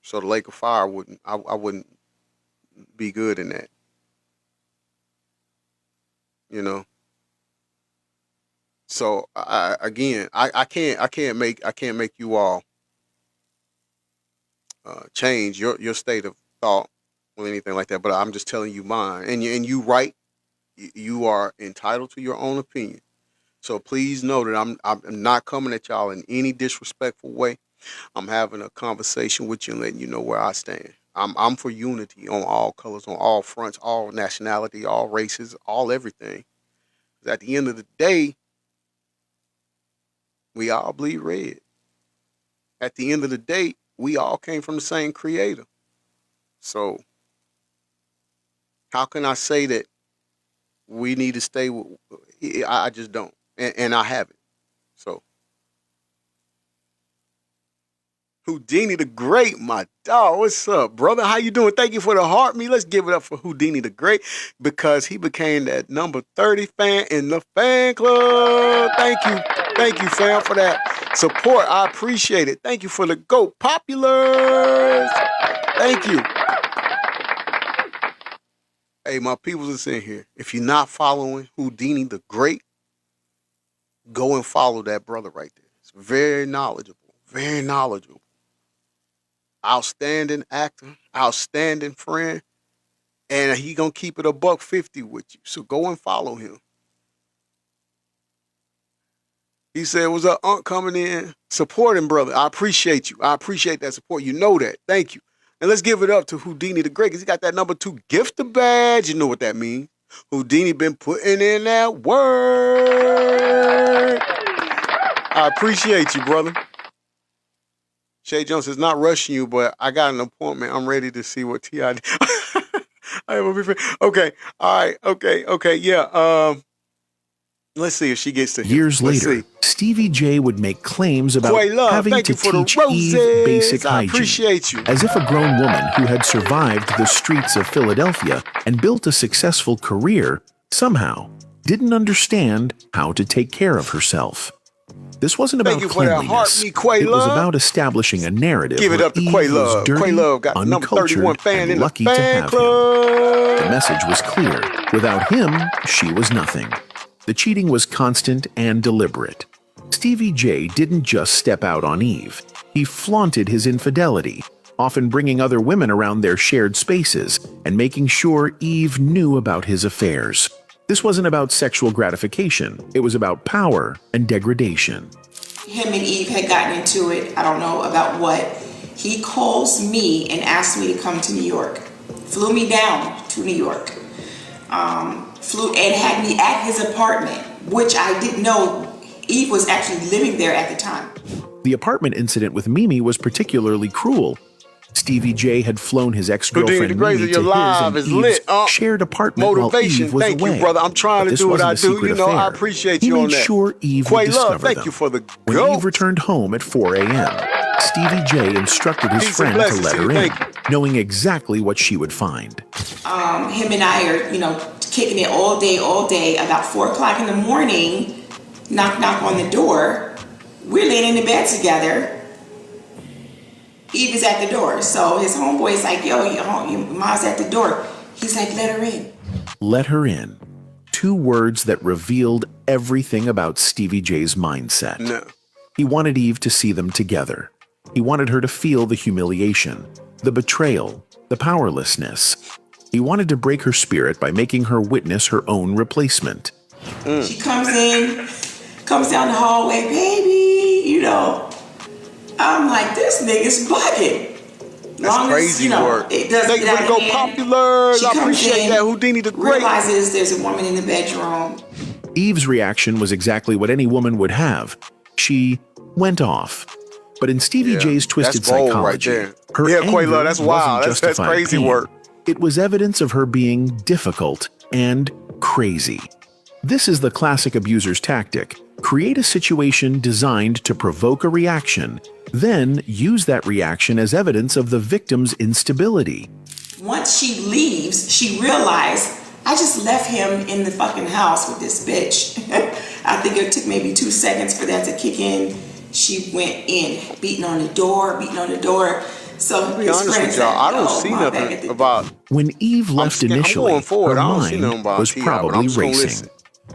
so the Lake of Fire I wouldn't be good in that. You know. So I can't make you all change your state of thought or anything like that. But I'm just telling you mine, and you right. You are entitled to your own opinion. So please know that I'm not coming at y'all in any disrespectful way. I'm having a conversation with you and letting you know where I stand. I'm for unity on all colors, on all fronts, all nationality, all races, all everything. 'Cause at the end of the day, we all bleed red. At the end of the day, we all came from the same creator. So how can I say that we need to stay with, I just don't. And I haven't. So Houdini the Great, my dog. What's up, brother? How you doing? Thank you for the heart me. Let's give it up for Houdini the Great because he became that number 30 fan in the fan club. Thank you. Thank you, fam, for that support. I appreciate it. Thank you for the GOAT Populars. Thank you. Hey, my peoples that's in here. If you're not following Houdini the Great, go and follow that brother right there. It's very knowledgeable. Very knowledgeable. Outstanding actor, outstanding friend, and he gonna keep it $150 with you. So go and follow him. He said, "What's up, Unc coming in, supporting brother? I appreciate you. I appreciate that support. You know that. Thank you." And let's give it up to Houdini the Great because he got that number 2 gifter badge. You know what that means? Houdini been putting in that work. I appreciate you, brother. Shay Jones is not rushing you, but I got an appointment. I'm ready to see what T.I. did. Okay. All right. Okay. Yeah. Let's see if she gets to him. Years later, Stevie J would make claims about having to teach Eve basic hygiene, appreciate you. as if a grown woman who had survived the streets of Philadelphia and built a successful career somehow didn't understand how to take care of herself. This wasn't about cleanliness. It was about establishing a narrative Give it up to where Quay Eve Love. was dirty, Quay Love got number 31 uncultured, fan and in the lucky to fan have club. him. The message was clear. Without him, she was nothing. The cheating was constant and deliberate. Stevie J didn't just step out on Eve. He flaunted his infidelity, often bringing other women around their shared spaces and making sure Eve knew about his affairs. This wasn't about sexual gratification. It was about power and degradation. Him and Eve had gotten into it, I don't know about what. He calls me and asked me to come to New York. Flew me down to New York. Flew and had me at his apartment, which I didn't know Eve was actually living there at the time. The apartment incident with Mimi was particularly cruel. Stevie J had flown his ex-girlfriend Mimi to his and Eve's shared apartment Motivation. while Eve was Thank away. you, brother. I'm trying But to this do what I wasn't a do. You secret know, I affair. appreciate He you on made that. sure Eve Quay would discover Love, thank them. you for the When GOAT. Eve returned home at 4 a.m., Stevie J instructed his Peace and friend to blessings let to you. her in, Thank knowing exactly what she would find. Him and I are, kicking it all day. About 4 o'clock in the morning, knock on the door. We're laying in the bed together. Eve is at the door. So his homeboy is like, yo, your mom's at the door. He's like, let her in. Let her in. 2 words that revealed everything about Stevie J's mindset. No. He wanted Eve to see them together. He wanted her to feel the humiliation, the betrayal, the powerlessness. He wanted to break her spirit by making her witness her own replacement. She comes down the hallway, baby, I'm like, this nigga's bugging. That's crazy work. It doesn't Thank you get for out the of GOAT hand. Populars. She I comes appreciate in, that. Houdini the Great. Realizes there's a woman in the bedroom. Eve's reaction was exactly what any woman would have. She went off. But in Stevie J's twisted that's bold psychology, right there. her Yeah, anger Quayla, that's wild. wasn't That's justified crazy pain. work. It was evidence of her being difficult and crazy. This is the classic abuser's tactic. Create a situation designed to provoke a reaction, then use that reaction as evidence of the victim's instability. Once she leaves, she realized, I just left him in the fucking house with this bitch. I think it took maybe 2 seconds for that to kick in. She went in, beating on the door. So To be honest with y'all, I don't see nothing about. When Eve left initially, going forward. her I don't see nothing mind about was T.I., but I'm probably just gonna racing. listen.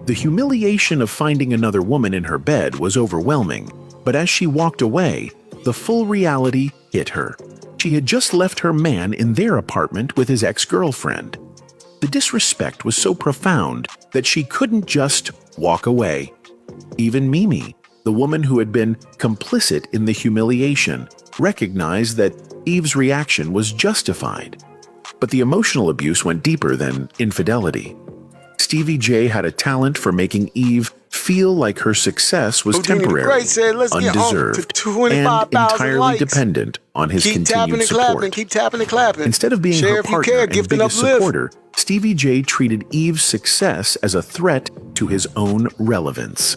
The humiliation of finding another woman in her bed was overwhelming, but as she walked away, the full reality hit her. She had just left her man in their apartment with his ex-girlfriend. The disrespect was so profound that she couldn't just walk away. Even Mimi, the woman who had been complicit in the humiliation, recognized that Eve's reaction was justified. But the emotional abuse went deeper than infidelity. Stevie J had a talent for making Eve feel like her success was Houdini the temporary, Great said, "Let's get on to undeserved, 25,000 and entirely likes. dependent on his Keep tapping continued and clapping. support. Keep tapping and clapping. Instead of being Share her if you partner care, and gift and biggest uplift. supporter, Stevie J treated Eve's success as a threat to his own relevance.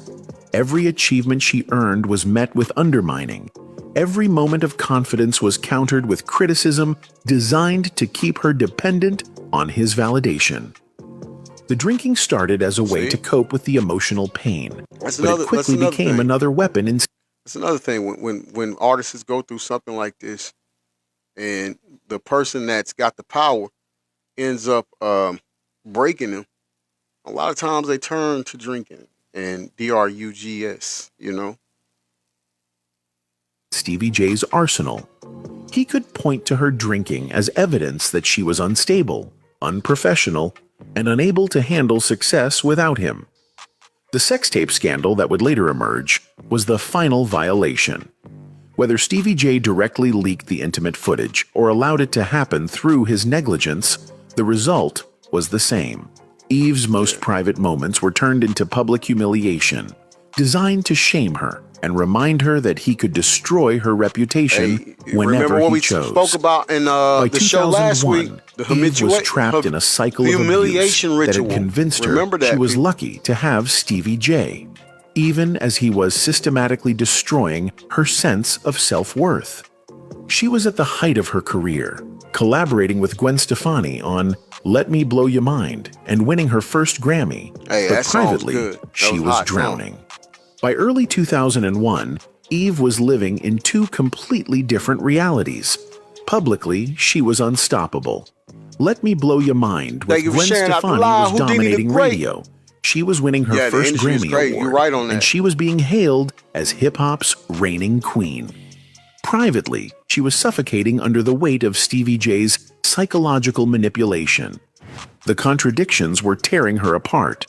Every achievement she earned was met with undermining. Every moment of confidence was countered with criticism designed to keep her dependent on his validation. The drinking started as a way to cope with the emotional pain, That's but another- it quickly that's another became thing. another weapon in That's another thing when artists go through something like this, and the person that's got the power ends up breaking them. A lot of times they turn to drinking and drugs. You know. Stevie J's arsenal. He could point to her drinking as evidence that she was unstable, unprofessional, and unable to handle success without him. The sex tape scandal that would later emerge was the final violation. Whether Stevie J directly leaked the intimate footage or allowed it to happen through his negligence, the result was the same. Eve's most private moments were turned into public humiliation, designed to shame her and remind her that he could destroy her reputation whenever Remember what he we chose. spoke about in By the show last week? 2001, Eve was trapped in a cycle of humiliation abuse that ritual. had convinced her Remember that, she was people. lucky to have Stevie J, even as he was systematically destroying her sense of self-worth. She was at the height of her career, collaborating with Gwen Stefani on Let Me Blow Your Mind and winning her first Grammy, Hey, but that song's privately, good. That she was was hot drowning. By early 2001, Eve was living in two completely different realities. Publicly, she was unstoppable. Let Me Blow Your Mind with Thank you for Gwen sharing out the Stefani live. was Houdini the dominating Great. radio. She was winning her Yeah, the first industry is Grammy great. Award, You're right on that. and she was being hailed as hip-hop's reigning queen. Privately, she was suffocating under the weight of Stevie J's psychological manipulation. The contradictions were tearing her apart.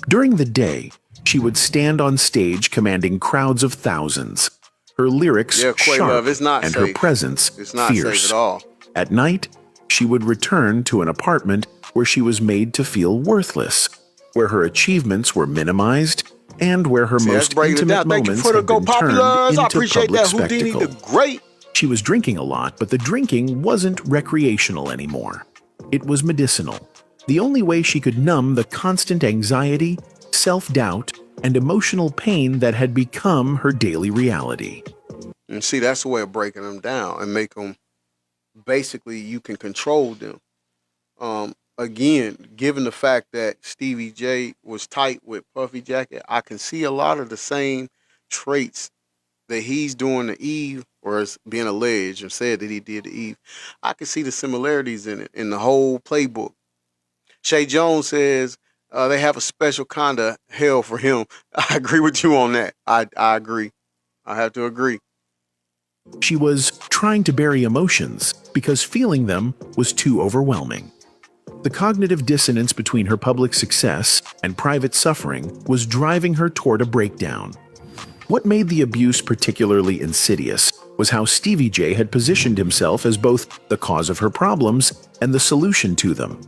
During the day, she would stand on stage commanding crowds of thousands. Her lyrics Yeah, Quay sharp Love, it's not and her safe. presence It's not fierce. safe at all. At night, she would return to an apartment where she was made to feel worthless, where her achievements were minimized, and where her See, that's most breaking it intimate down. Thank you moments for the had Go been turned Populars. into I appreciate public that. Houdini spectacle. the Great. She was drinking a lot, but the drinking wasn't recreational anymore. It was medicinal. The only way she could numb the constant anxiety, self-doubt, and emotional pain that had become her daily reality. And see, that's the way of breaking them down and make them, basically, you can control them. Again, given the fact that Stevie J was tight with Puffy Jacket, I can see a lot of the same traits that he's doing to Eve, or is being alleged and said that he did to Eve. I can see the similarities in it, in the whole playbook. Shay Jones says they have a special kind of hell for him. I agree with you on that. I agree. I have to agree. She was trying to bury emotions because feeling them was too overwhelming. The cognitive dissonance between her public success and private suffering was driving her toward a breakdown. What made the abuse particularly insidious was how Stevie J had positioned himself as both the cause of her problems and the solution to them.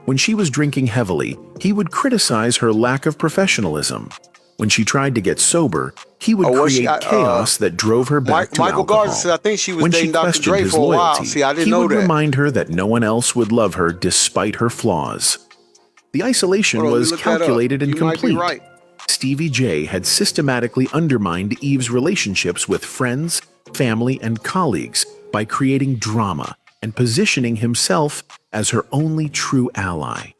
When she was drinking heavily, he would criticize her lack of professionalism. When she tried to get sober, he would create chaos that drove her back to Michael alcohol. Gardner said, I think she was When dating she Dr. questioned Dre his for a while. loyalty, See, I didn't he know would that. remind her that no one else would love her despite her flaws. The isolation Hold on, let me was look that up. calculated and You might be complete. right. Stevie J had systematically undermined Eve's relationships with friends, family, and colleagues by creating drama and positioning himself as her only true ally.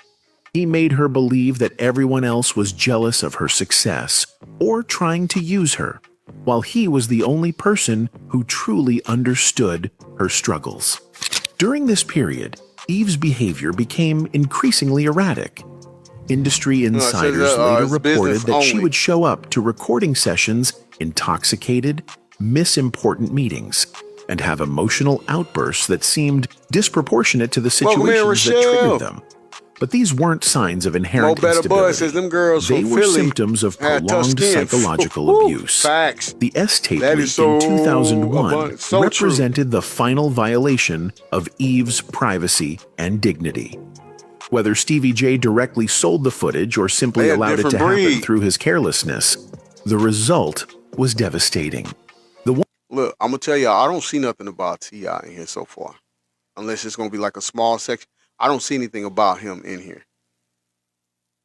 He made her believe that everyone else was jealous of her success or trying to use her, while he was the only person who truly understood her struggles. During this period, Eve's behavior became increasingly erratic. Industry insiders later it's reported business that she only. would show up to recording sessions intoxicated, miss important meetings, and have emotional outbursts that seemed disproportionate to the Welcome in, situations that Rochelle. triggered them. But these weren't signs of Mo inherent Better Buzz says instability. them girls They from were Philly symptoms of had tough prolonged skin. psychological Woo, abuse. Facts. The S-tape That leak is so in 2001 abundant, so true. represented the final violation of Eve's privacy and dignity. Whether Stevie J directly sold the footage or simply They a allowed it to different happen breed. through his carelessness, the result was devastating. Look, I'm gonna tell y'all, I don't see nothing about T.I. in here so far, unless it's gonna be like a small section. I don't see anything about him in here.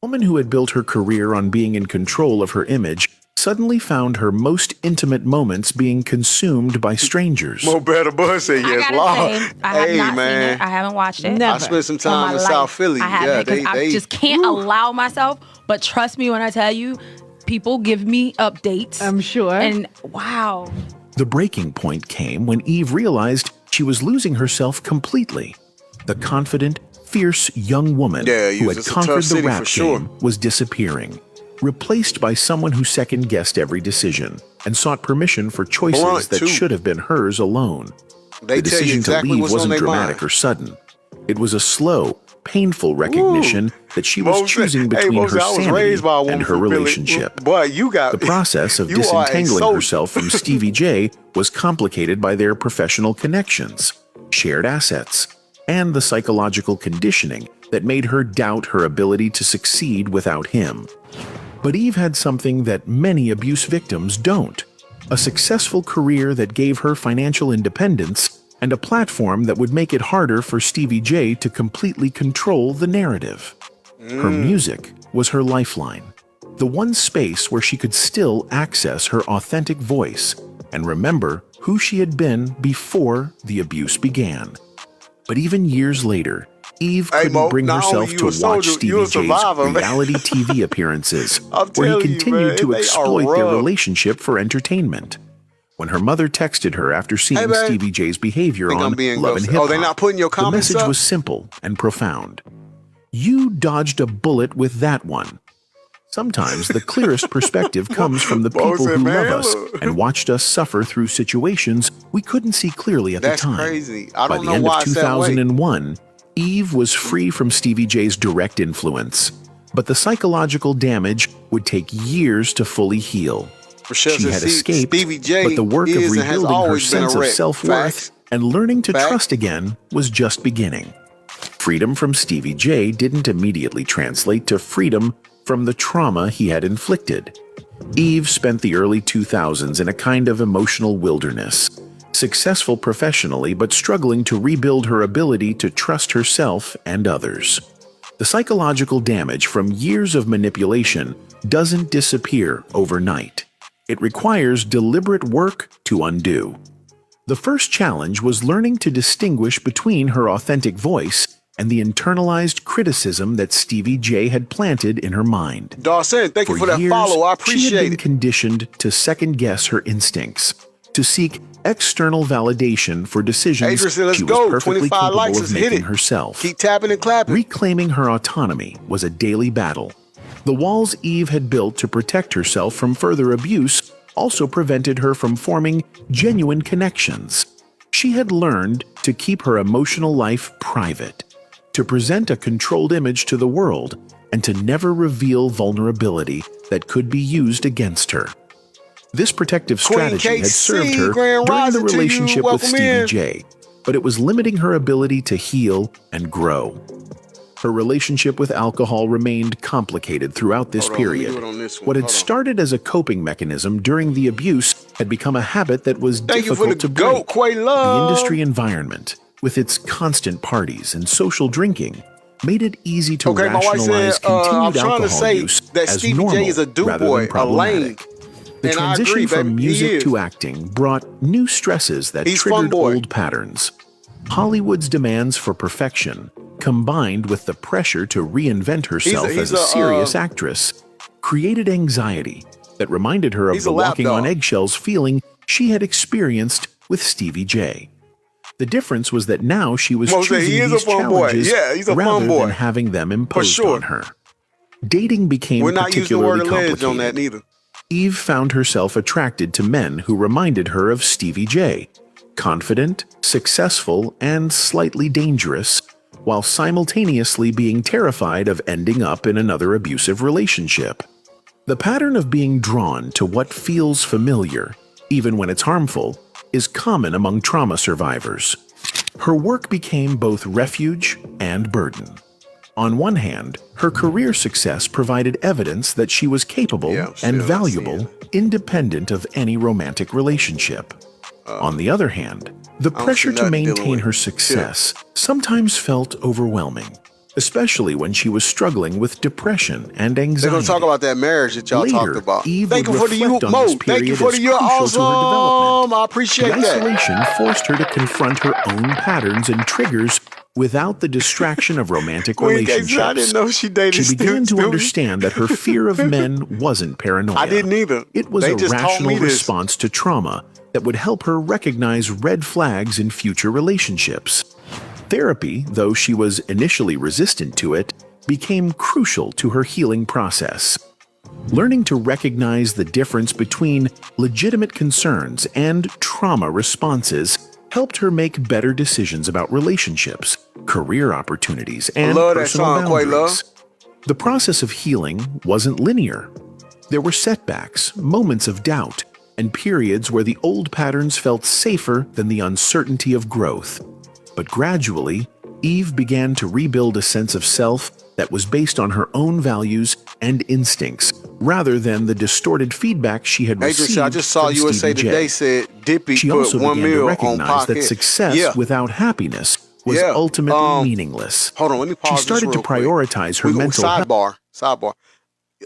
A woman who had built her career on being in control of her image suddenly found her most intimate moments being consumed by strangers. Mo Better Buzz said I yes, gotta Lord. say, I have Hey, not man. seen it. I haven't watched it. I spent some On time my in life. South Philly. I haven't Yeah, because I they just can't allow myself. But trust me when I tell you, people give me updates. I'm sure. And wow. The breaking point came when Eve realized she was losing herself completely. The confident, fierce young woman Yeah, who had it's a conquered tough the city rap for sure. game was disappearing, replaced by someone who second-guessed every decision and sought permission for choices Blunt, that too. should have been hers alone. They The tell you decision exactly to leave what's on wasn't their dramatic mind. or sudden. It was a slow, painful recognition that she was Mo said- choosing hey, between Mo her said, I was sanity raised by a woman and her from Philly. relationship. Boy, you got The process of you are a disentangling soldier. herself from Stevie J was complicated by their professional connections, shared assets, and the psychological conditioning that made her doubt her ability to succeed without him. But Eve had something that many abuse victims don't: a successful career that gave her financial independence and a platform that would make it harder for Stevie J to completely control the narrative. Her music was her lifeline, the one space where she could still access her authentic voice and remember who she had been before the abuse began. But even years later, Eve Hey, couldn't Mo, bring not herself only you to a watch soldier, Stevie you a J's survivor, man. reality TV appearances, I'm where he telling you, continued man, to they are exploit their rough. relationship for entertainment. When her mother texted her after seeing Hey, man. Stevie J's behavior Think I'm on being Love and ghosted. Hip Oh, Hop, they not putting your the comments message up? was simple and profound. You dodged a bullet with that one. Sometimes the clearest perspective comes from the Bo people said, who "Man, love us look." and watched us suffer through situations we couldn't see clearly at That's the time. crazy. I By don't the know end why of it's that way. 2001, Eve was free from Stevie J's direct influence, but the psychological damage would take years to fully heal. Rochelle She said, had "See, escaped, Stevie J but the work of is and has rebuilding her always been a sense of wreck. self-worth Facts. and learning to Facts. trust again was just beginning. Freedom from Stevie J didn't immediately translate to freedom from the trauma he had inflicted. Eve spent the early 2000s in a kind of emotional wilderness, successful professionally but struggling to rebuild her ability to trust herself and others. The psychological damage from years of manipulation doesn't disappear overnight. It requires deliberate work to undo. The first challenge was learning to distinguish between her authentic voice and the internalized criticism that Stevie J had planted in her mind. Dawson, thank you for that years, follow. I she had appreciate been it. conditioned to second-guess her instincts, to seek external validation for decisions Adrian said, "Let's she was go. perfectly 25 capable likes. of Let's hit making it. herself. Keep tapping and clapping." Reclaiming her autonomy was a daily battle. The walls Eve had built to protect herself from further abuse also prevented her from forming genuine connections. She had learned to keep her emotional life private, to present a controlled image to the world, and to never reveal vulnerability that could be used against her. This protective Queen strategy had KC, served her Grand during the Rising to you. relationship with Welcome Stevie in. J, but it was limiting her ability to heal and grow. her relationship with alcohol remained complicated throughout this Hold on, let me period. do it on this one. What had Hold on. started as a coping mechanism during the abuse had become a habit that was Thank you for difficult the to goat, break. Quay Love. The industry environment, with its constant parties and social drinking, made it easy to Okay, my wife rationalize said, I'm continued trying alcohol to say use that as Stevie normal J is a do rather boy, than a lame. problematic. The And I transition agree, from baby, he music is. to acting brought new stresses that He's triggered fun boy. old patterns. Hollywood's demands for perfection, combined with the pressure to reinvent herself he's as a serious actress, created anxiety that reminded her of He's the a lap walking on dog. eggshells feeling she had experienced with Stevie J. The difference was that now she was Mose, choosing he is a these fun boy. challenges Yeah, he's a fun rather boy. than having them imposed sure. on her. Dating became We're not using the word particularly alleged on that complicated. neither. Eve found herself attracted to men who reminded her of Stevie J, confident, successful, and slightly dangerous, while simultaneously being terrified of ending up in another abusive relationship. The pattern of being drawn to what feels familiar, even when it's harmful, is common among trauma survivors. Her work became both refuge and burden. On one hand, her career success provided evidence that she was capable and valuable, independent of any romantic relationship. On the other hand, the don't pressure see to nothing dealing maintain with her it. success sometimes felt overwhelming, especially when she was struggling with depression and They're anxiety. going to talk about that marriage that y'all Later, talked about. Eve Thank you would for the you, reflect on Mo. this Thank you period for as the you're crucial to her awesome. I The appreciate that. isolation forced her to confront her own patterns and triggers without the distraction of romantic Queen Casey, relationships. I didn't know she dated She began to Stewie. understand that her fear of men wasn't paranoia. I didn't either. It was They a just taught rational me this. response to trauma that would help her recognize red flags in future relationships. Therapy, though she was initially resistant to it, became crucial to her healing process. Learning to recognize the difference between legitimate concerns and trauma responses helped her make better decisions about relationships, career opportunities, and love that personal song, Quay Love. boundaries. The process of healing wasn't linear. There were setbacks, moments of doubt, and periods where the old patterns felt safer than the uncertainty of growth. But gradually, Eve began to rebuild a sense of self that was based on her own values and instincts, rather than the distorted feedback she had Agent, received I just saw from USA Stevie J. Today said Dippy She put also 1 began to mil on recognize that Pocket. success without happiness was ultimately meaningless. Hold on, let me pause She this started to real quick. prioritize her We go mental health. Sidebar.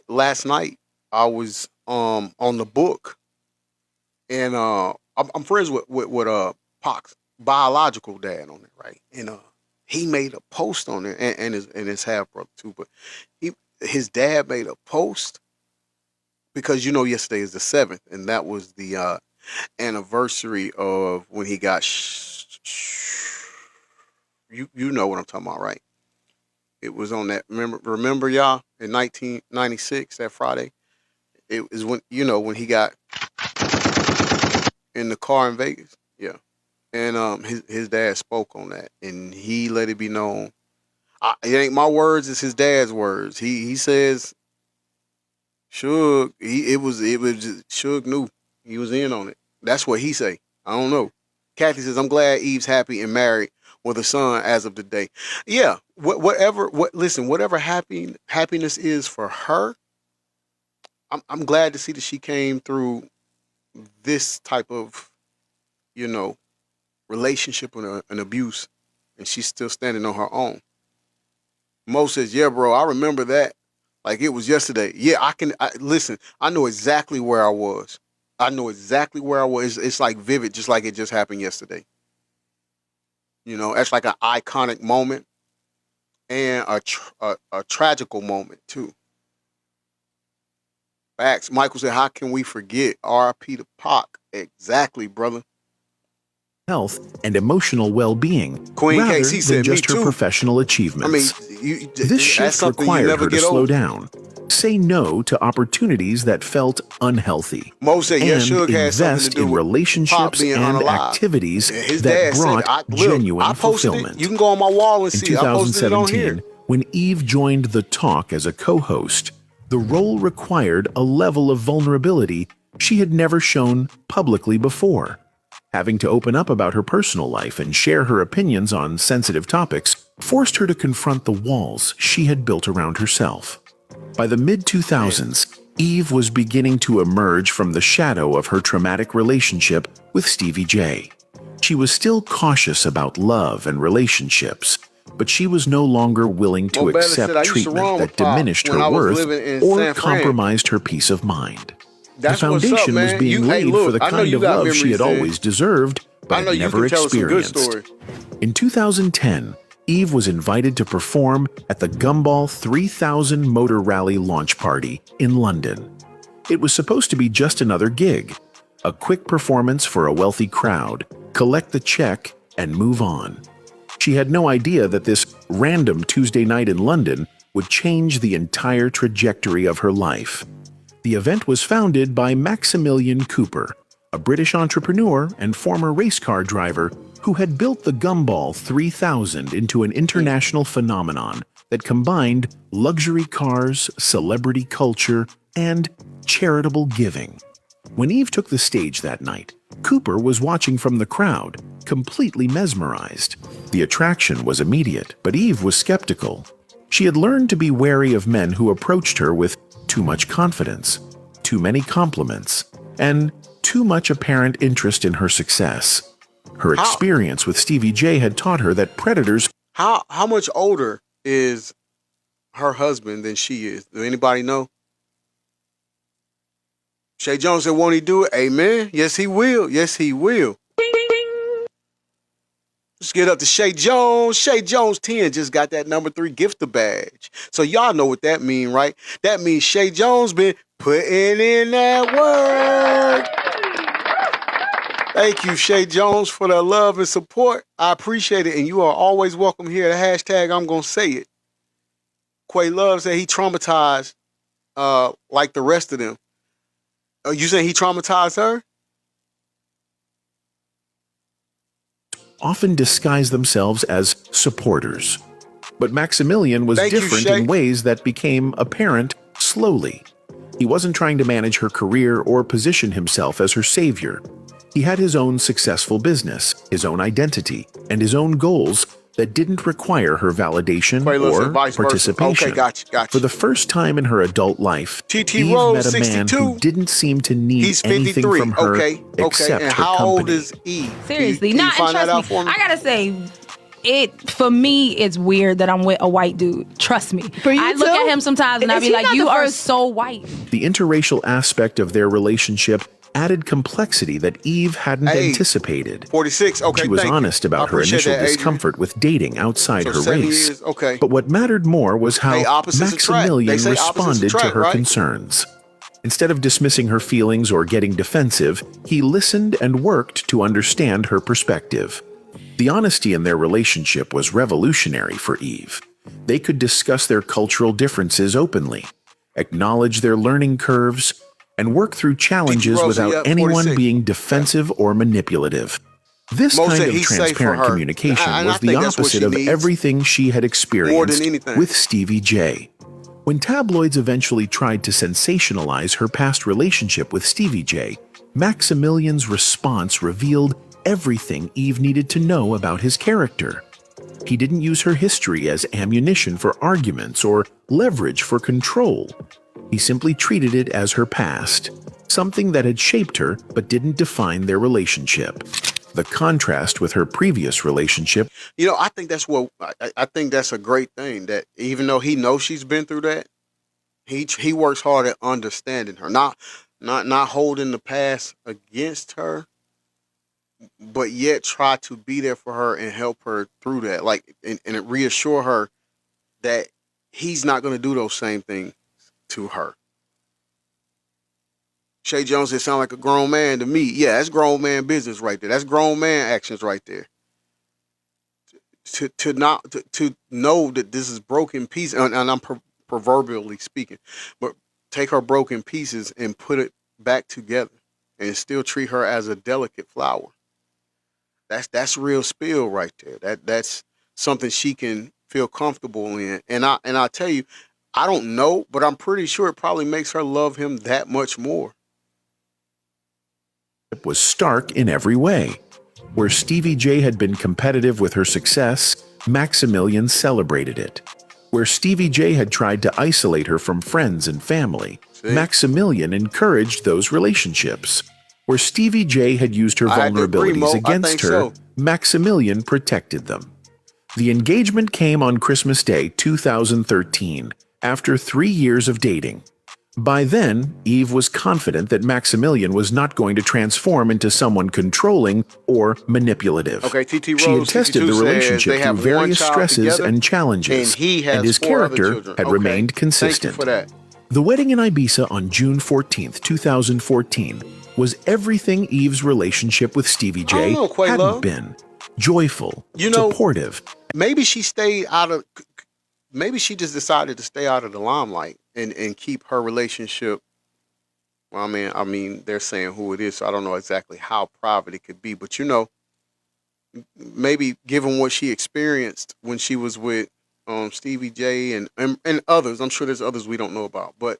Last night I was on the book, and I'm friends with Pac's biological dad on it, right? And he made a post on it, and his half brother too. But his dad made a post because yesterday is the 7th, and that was the anniversary of when he got. You know what I'm talking about, right? It was on that. Remember y'all in 1996, that Friday. It was when when he got in the car in Vegas. Yeah, and his dad spoke on that, and he let it be known. It ain't my words; it's his dad's words. He says, Suge. It was just, Suge knew he was in on it. That's what he say. I don't know. Kathy says, I'm glad Eve's happy and married with a son as of today. Yeah, whatever happiness is for her, I'm glad to see that she came through this type of, relationship and an abuse, and she's still standing on her own. Mo says, yeah, bro, I remember that like it was yesterday. Yeah, listen, I know exactly where I was. It's like vivid, just like it just happened yesterday. That's like an iconic moment and a tragical moment too. Facts. Michael said, how can we forget R.I.P. to Pac? Exactly, brother. Health and emotional well-being, Queen rather Casey than said, just me her too. professional achievements. This that's shift something you required never her to get slow over. down, say no to opportunities that felt unhealthy, Mo said, yeah, and Suge had something invest to do in with Pop relationships being and unalive. activities And his that dad brought said, genuine I posted fulfillment. it. You can go on my wall and In see it. I posted it on here. 2017, when Eve joined The Talk as a co-host, the role required a level of vulnerability she had never shown publicly before. Having to open up about her personal life and share her opinions on sensitive topics forced her to confront the walls she had built around herself. By the mid-2000s, Eve was beginning to emerge from the shadow of her traumatic relationship with Stevie J. She was still cautious about love and relationships, but she was no longer willing to accept treatment that diminished her worth or compromised her peace of mind. The foundation was being laid for the kind of love she had always deserved, but had never experienced. In 2010, Eve was invited to perform at the Gumball 3000 Motor Rally launch party in London. It was supposed to be just another gig, a quick performance for a wealthy crowd, collect the check, and move on. She had no idea that this random Tuesday night in London would change the entire trajectory of her life. The event was founded by Maximilian Cooper, a British entrepreneur and former race car driver who had built the Gumball 3000 into an international phenomenon that combined luxury cars, celebrity culture, and charitable giving. When Eve took the stage that night, Cooper was watching from the crowd, completely mesmerized. The attraction was immediate, but Eve was skeptical. She had learned to be wary of men who approached her with too much confidence, too many compliments, and too much apparent interest in her success. Her experience with Stevie J had taught her that predators... How much older is her husband than she is? Do anybody know? Shay Jones said, won't he do it? Amen. Yes, he will. Yes, he will. Let's get up to Shay Jones. Shay Jones 10 just got that number 3 gifter badge. So y'all know what that means, right? That means Shay Jones been putting in that work. Thank you, Shay Jones, for the love and support. I appreciate it. And you are always welcome here. The hashtag, I'm going to say it. Quay Love said he traumatized like the rest of them. You saying he traumatized her? Often disguise themselves as supporters. But Maximilian was different in ways that became apparent slowly. He wasn't trying to manage her career or position himself as her savior. He had his own successful business, his own identity, and his own goals that didn't require her validation or participation. Okay, gotcha. For the first time in her adult life, Eve Rose, met a man 62. who didn't seem to need anything from her except and her how company. old is Eve? Seriously, Can you not find that out and trust for me. I gotta say, for me, it's weird that I'm with a white dude. Trust me. I look at him sometimes and I be like, you are so white. The interracial aspect of their relationship added complexity that Eve hadn't anticipated. 46, okay, She was honest about her initial discomfort with dating outside her 7 race. years, okay. But what mattered more was how opposites attract. Maximilian They say opposites responded to attract, her right? concerns. Instead of dismissing her feelings or getting defensive, he listened and worked to understand her perspective. The honesty in their relationship was revolutionary for Eve. They could discuss their cultural differences openly, acknowledge their learning curves, and work through challenges without anyone being defensive or manipulative. This kind of transparent communication was the opposite of everything she had experienced with Stevie J. When tabloids eventually tried to sensationalize her past relationship with Stevie J, Maximilian's response revealed everything Eve needed to know about his character. He didn't use her history as ammunition for arguments or leverage for control. He simply treated it as her past, something that had shaped her but didn't define their relationship. The contrast with her previous relationship. You know, I think that's what I think that's a great thing, that even though he knows she's been through that, he works hard at understanding her, not holding the past against her, but yet try to be there for her and help her through that, like and reassure her that he's not going to do those same things to her. Shay Jones, it sound like a grown man to me. Yeah, that's grown man business right there. That's grown man actions right there. To know that this is broken pieces, and I'm proverbially speaking, but take her broken pieces and put it back together, and still treat her as a delicate flower. That's real spill right there. That's something she can feel comfortable in. And I tell you, I don't know, but I'm pretty sure it probably makes her love him that much more. Was stark in every way. Where Stevie J had been competitive with her success, Maximilian celebrated it. Where Stevie J had tried to isolate her from friends and family, Maximilian encouraged those relationships. Where Stevie J had used her vulnerabilities against her, Maximilian protected them. The engagement came on Christmas Day 2013, after 3 years of dating. By then, Eve was confident that Maximilian was not going to transform into someone controlling or manipulative. Okay, TT Rose, she had tested the relationship through various stresses and challenges, and his character had remained consistent. Thank you for that. The wedding in Ibiza on June 14th, 2014 was everything Eve's relationship with Stevie J hadn't been. Joyful, supportive. Maybe she stayed out of... Maybe she just decided to stay out of the limelight and keep her relationship. Well, I mean, they're saying who it is, so I don't know exactly how private it could be. But maybe given what she experienced when she was with Stevie J and others, I'm sure there's others we don't know about. But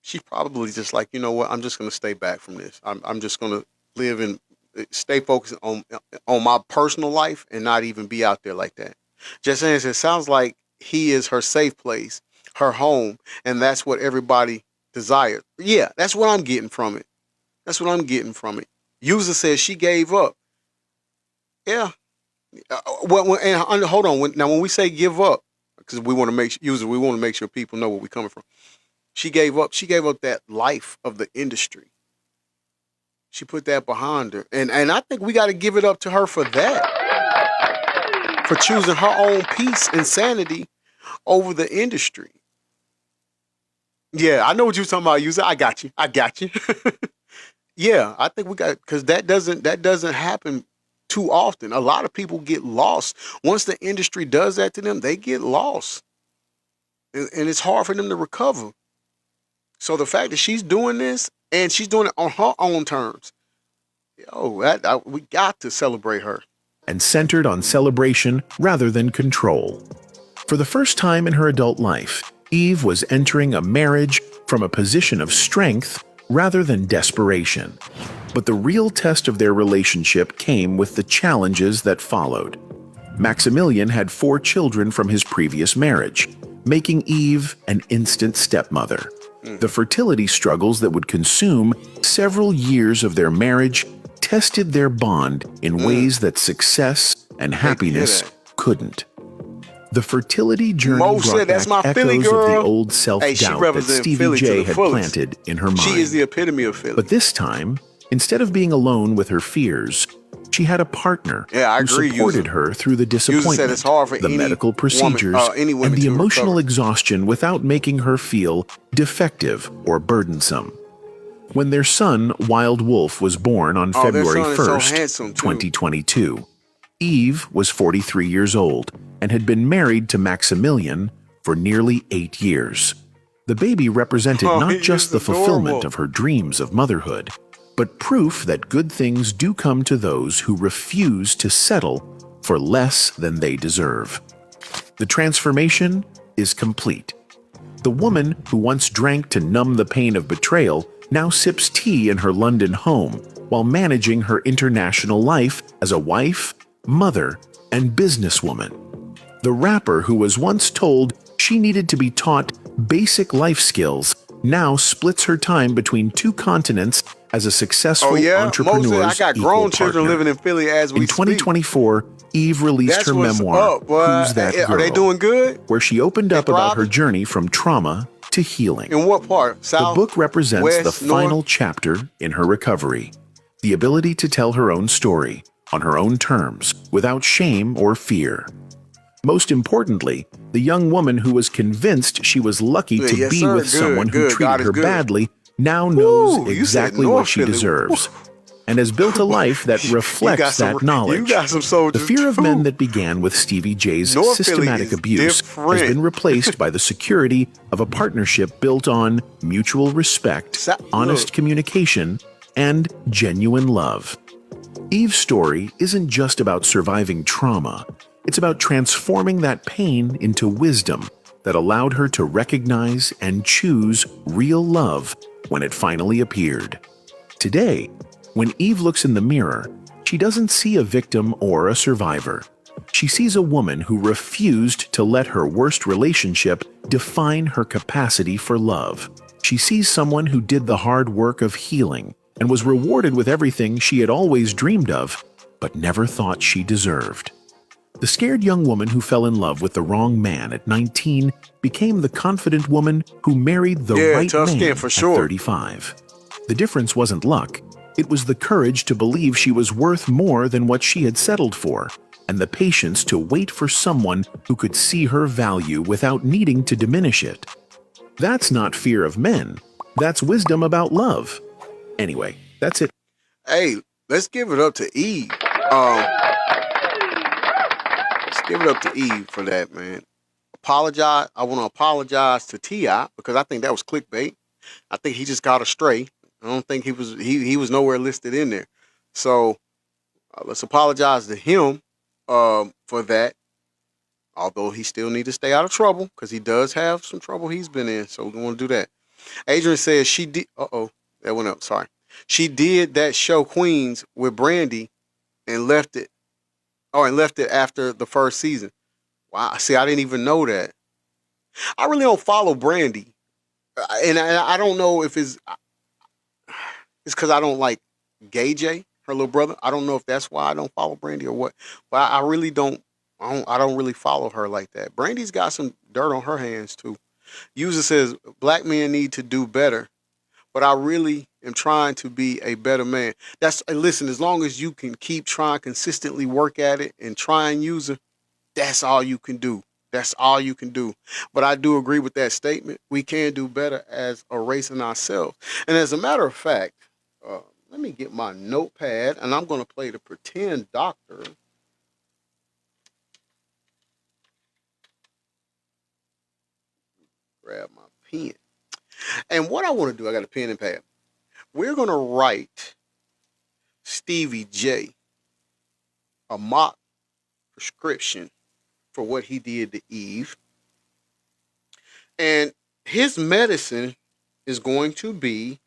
she's probably just like, you know what? I'm just going to stay back from this. I'm just going to live and stay focused on my personal life and not even be out there like that. Just saying, it sounds like he is her safe place, her home, and that's what everybody desired. Yeah, that's what I'm getting from it. That's what I'm getting from it. User says she gave up. Yeah. And hold on. Now, when we say give up, because we want to make sure people know where we're coming from. She gave up that life of the industry. She put that behind her, and I think we got to give it up to her for that. For choosing her own peace and sanity over the industry. Yeah, I know what you're talking about, user. I got you. Yeah, I think we got, because that doesn't happen too often. A lot of people get lost. Once the industry does that to them, they get lost. And it's hard for them to recover. So the fact that she's doing this, and she's doing it on her own terms, we got to celebrate her. And centered on celebration rather than control. For the first time in her adult life, Eve was entering a marriage from a position of strength rather than desperation. But the real test of their relationship came with the challenges that followed. Maximilian had 4 children from his previous marriage, making Eve an instant stepmother. The fertility struggles that would consume several years of their marriage tested their bond in ways that success and happiness couldn't. The fertility journey brought back echoes of the old self-doubt that Stevie J had planted in her mind. She is the epitome of Philly. But this time, instead of being alone with her fears, she had a partner who supported her through the disappointment, the medical procedures, and the emotional exhaustion without making her feel defective or burdensome. When their son, Wild Wolf, was born on February 1st, 2022, Eve was 43 years old and had been married to Maximilian for nearly 8 years. The baby represented not just the fulfillment of her dreams of motherhood, but proof that good things do come to those who refuse to settle for less than they deserve. The transformation is complete. The woman who once drank to numb the pain of betrayal now sips tea in her London home while managing her international life as a wife, mother, and businesswoman. The rapper who was once told she needed to be taught basic life skills now splits her time between 2 continents as a successful entrepreneur's Moses, I got grown children partner. living in Philly as we In 2024, Eve released her memoir, Who's That Girl? Are they doing good? Where she opened up about her journey from trauma to healing. In what part? South? The book represents West, the final North? chapter in her recovery, the ability to tell her own story on her own terms without shame or fear. Most importantly, the young woman who was convinced she was lucky to be with someone who treated her badly now knows exactly what she deserves, and has built a life that reflects that knowledge. The fear of men that began with Stevie J's systematic abuse has been replaced by the security of a partnership built on mutual respect, honest communication, and genuine love. Eve's story isn't just about surviving trauma. It's about transforming that pain into wisdom that allowed her to recognize and choose real love when it finally appeared. Today, when Eve looks in the mirror, she doesn't see a victim or a survivor. She sees a woman who refused to let her worst relationship define her capacity for love. She sees someone who did the hard work of healing and was rewarded with everything she had always dreamed of, but never thought she deserved. The scared young woman who fell in love with the wrong man at 19 became the confident woman who married the right man for at sure. 35. The difference wasn't luck. It was the courage to believe she was worth more than what she had settled for, and the patience to wait for someone who could see her value without needing to diminish it. That's not fear of men. That's wisdom about love. Anyway, that's it. Hey, let's give it up to Eve. Let's give it up to Eve for that, man. Apologize. I want to apologize to T.I. because I think that was clickbait. I think he just got astray. I don't think he was nowhere listed in there. So let's apologize to him for that. Although he still need to stay out of trouble because he does have some trouble he's been in. So we want to do that. Adrian says she did. That went up. Sorry. She did that show Queens with Brandy and left it. Oh, and left it after the first season. Wow. See, I didn't even know that. I really don't follow Brandy. And I don't know if it's because I don't like Gay J, her little brother. I don't know if that's why I don't follow Brandy or what. But I really don't. I don't really follow her like that. Brandy's got some dirt on her hands too. User says black men need to do better, but I really am trying to be a better man. Listen. As long as you can keep trying, consistently work at it, and try and use it, that's all you can do. That's all you can do. But I do agree with that statement. We can do better as a race in ourselves. And as a matter of fact, let me get my notepad, and I'm going to play the pretend doctor. Grab my pen. And what I want to do, I got a pen and pad. We're going to write Stevie J a mock prescription for what he did to Eve. And his medicine is going to be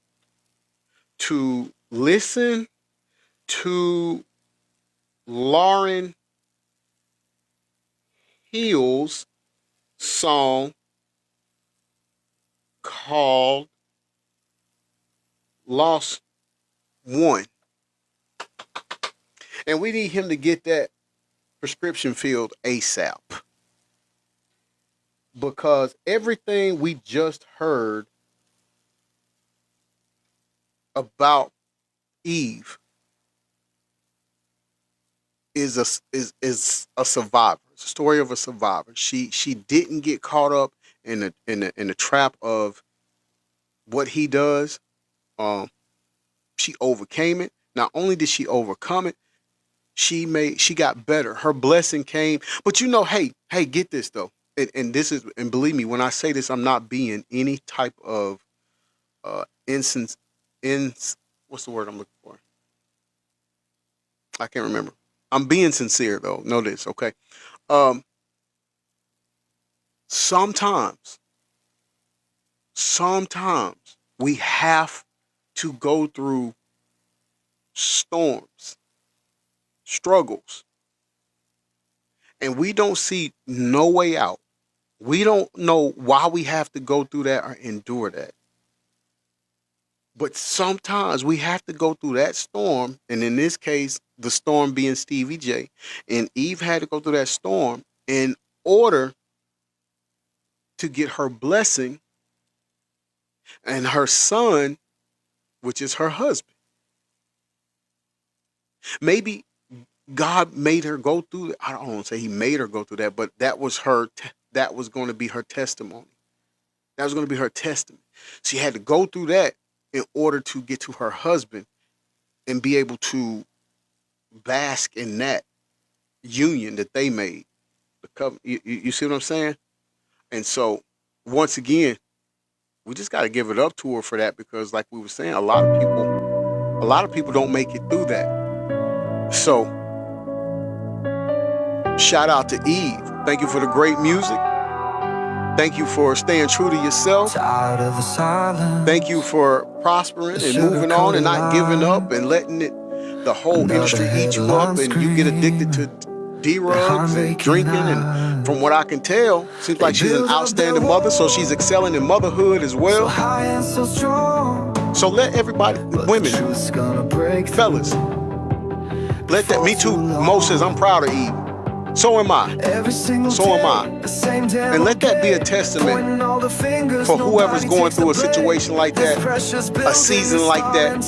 to listen to Lauryn Hill's song called Lost One. And we need him to get that prescription filled ASAP. Because everything we just heard about Eve is a survivor. It's a story of a survivor. She didn't get caught up in the trap of what he does. She overcame it. Not only did she overcome it, she got better. Her blessing came. But hey, get this though. And believe me when I say this, I'm not being any type of what's the word I'm looking for? I can't remember. I'm being sincere though. Know this, okay? Sometimes we have to go through storms, struggles, and we don't see no way out. We don't know why we have to go through that or endure that. But sometimes we have to go through that storm, and in this case, the storm being Stevie J, and Eve had to go through that storm in order to get her blessing and her son, which is her husband. Maybe God made her go through that. I don't want to say he made her go through that, but that was that was going to be her testimony. That was going to be her testament. She had to go through that in order to get to her husband and be able to bask in that union that they made. You see what I'm saying? And so, once again, we just got to give it up to her for that, because like we were saying, a lot of people don't make it through that. So, shout out to Eve. Thank you for the great music. Thank you for staying true to yourself. Thank you for prospering and moving on and not giving up and letting the whole industry eat you up, and you get addicted D-rugs and drinking, and from what I can tell, seems like she's an outstanding mother, so she's excelling in motherhood as well. So let everybody, women, fellas, let that, me too, Mo says I'm proud of Eve. So am I. So am I. And let that be a testament for whoever's going through a situation like that, a season like that,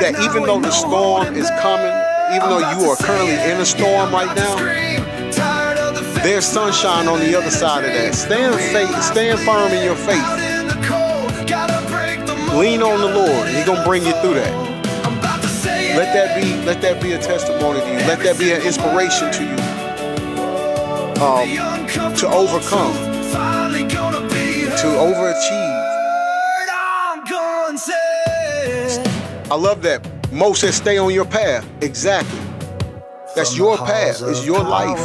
that even though the storm is coming, even though you are currently in a storm right now, there's sunshine on the other side of that. Stand firm in your faith. Lean on the Lord. He's gonna bring you through that. Let that be a testimony to you. Let that be an inspiration to you to overcome, to overachieve. I love that. Mo says stay on your path. Exactly. That's your path. It's your life.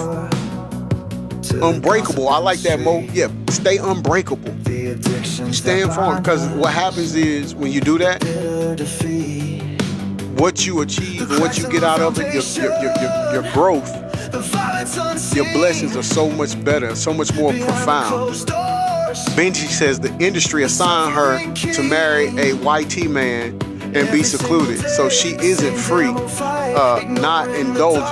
Unbreakable. I like that, Mo. Yeah, stay unbreakable. Stand firm, because what happens is when you do that, what you achieve and what you get out of it, your growth, your blessings are so much better, so much more profound. Benji says the industry assigned her to marry a YT man and be secluded, so she isn't free, not indulgent.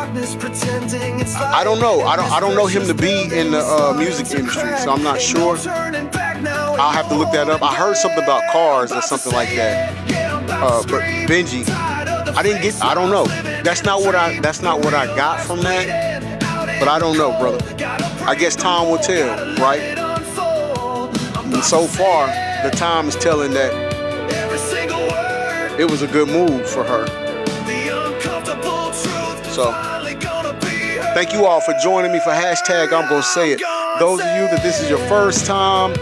I don't know. I don't know him to be in the music industry, so I'm not sure. I'll have to look that up. I heard something about cars or something like that. But Benji, I don't know. That's not what I got from that. But I don't know, brother. I guess time will tell, right? And so far, the time is telling that it was a good move for her. So, thank you all for joining me for hashtag I'm Gonna Say It. Those of you that this is your first time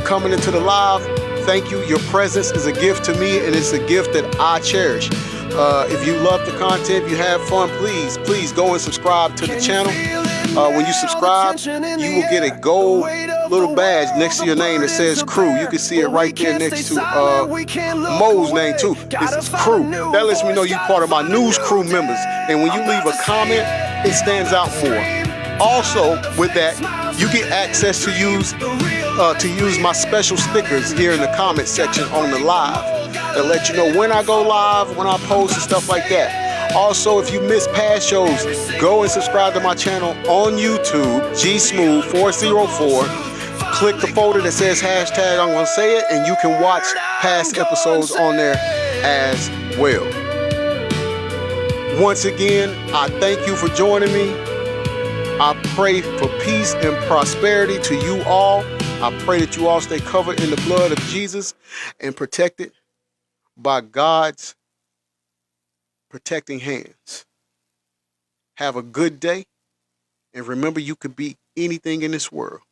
coming into the live, thank you. Your presence is a gift to me, and it's a gift that I cherish. If you love the content, if you have fun, please go and subscribe to the channel. When you subscribe, you will get a gold little badge next to your name that says crew. You can see it right there next to Mo's name too. It's crew. That lets me know you're part of my news crew members. And when you leave a comment, it stands out more. Also, with that, you get access to use my special stickers here in the comment section on the live. That let you know when I go live, when I post and stuff like that. Also, if you missed past shows, go and subscribe to my channel on YouTube, GSmooth404. Click the folder that says hashtag I'm Gonna Say It, and you can watch past episodes on there as well. Once again, I thank you for joining me. I pray for peace and prosperity to you all. I pray that you all stay covered in the blood of Jesus and protected by God's protecting hands. Have a good day, and remember, you could be anything in this world.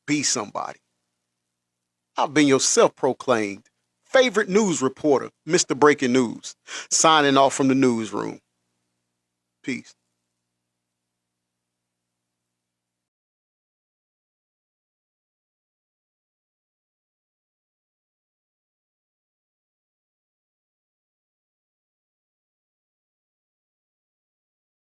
Be somebody. I've been your self-proclaimed favorite news reporter, Mr. Breaking News, signing off from the newsroom. Peace.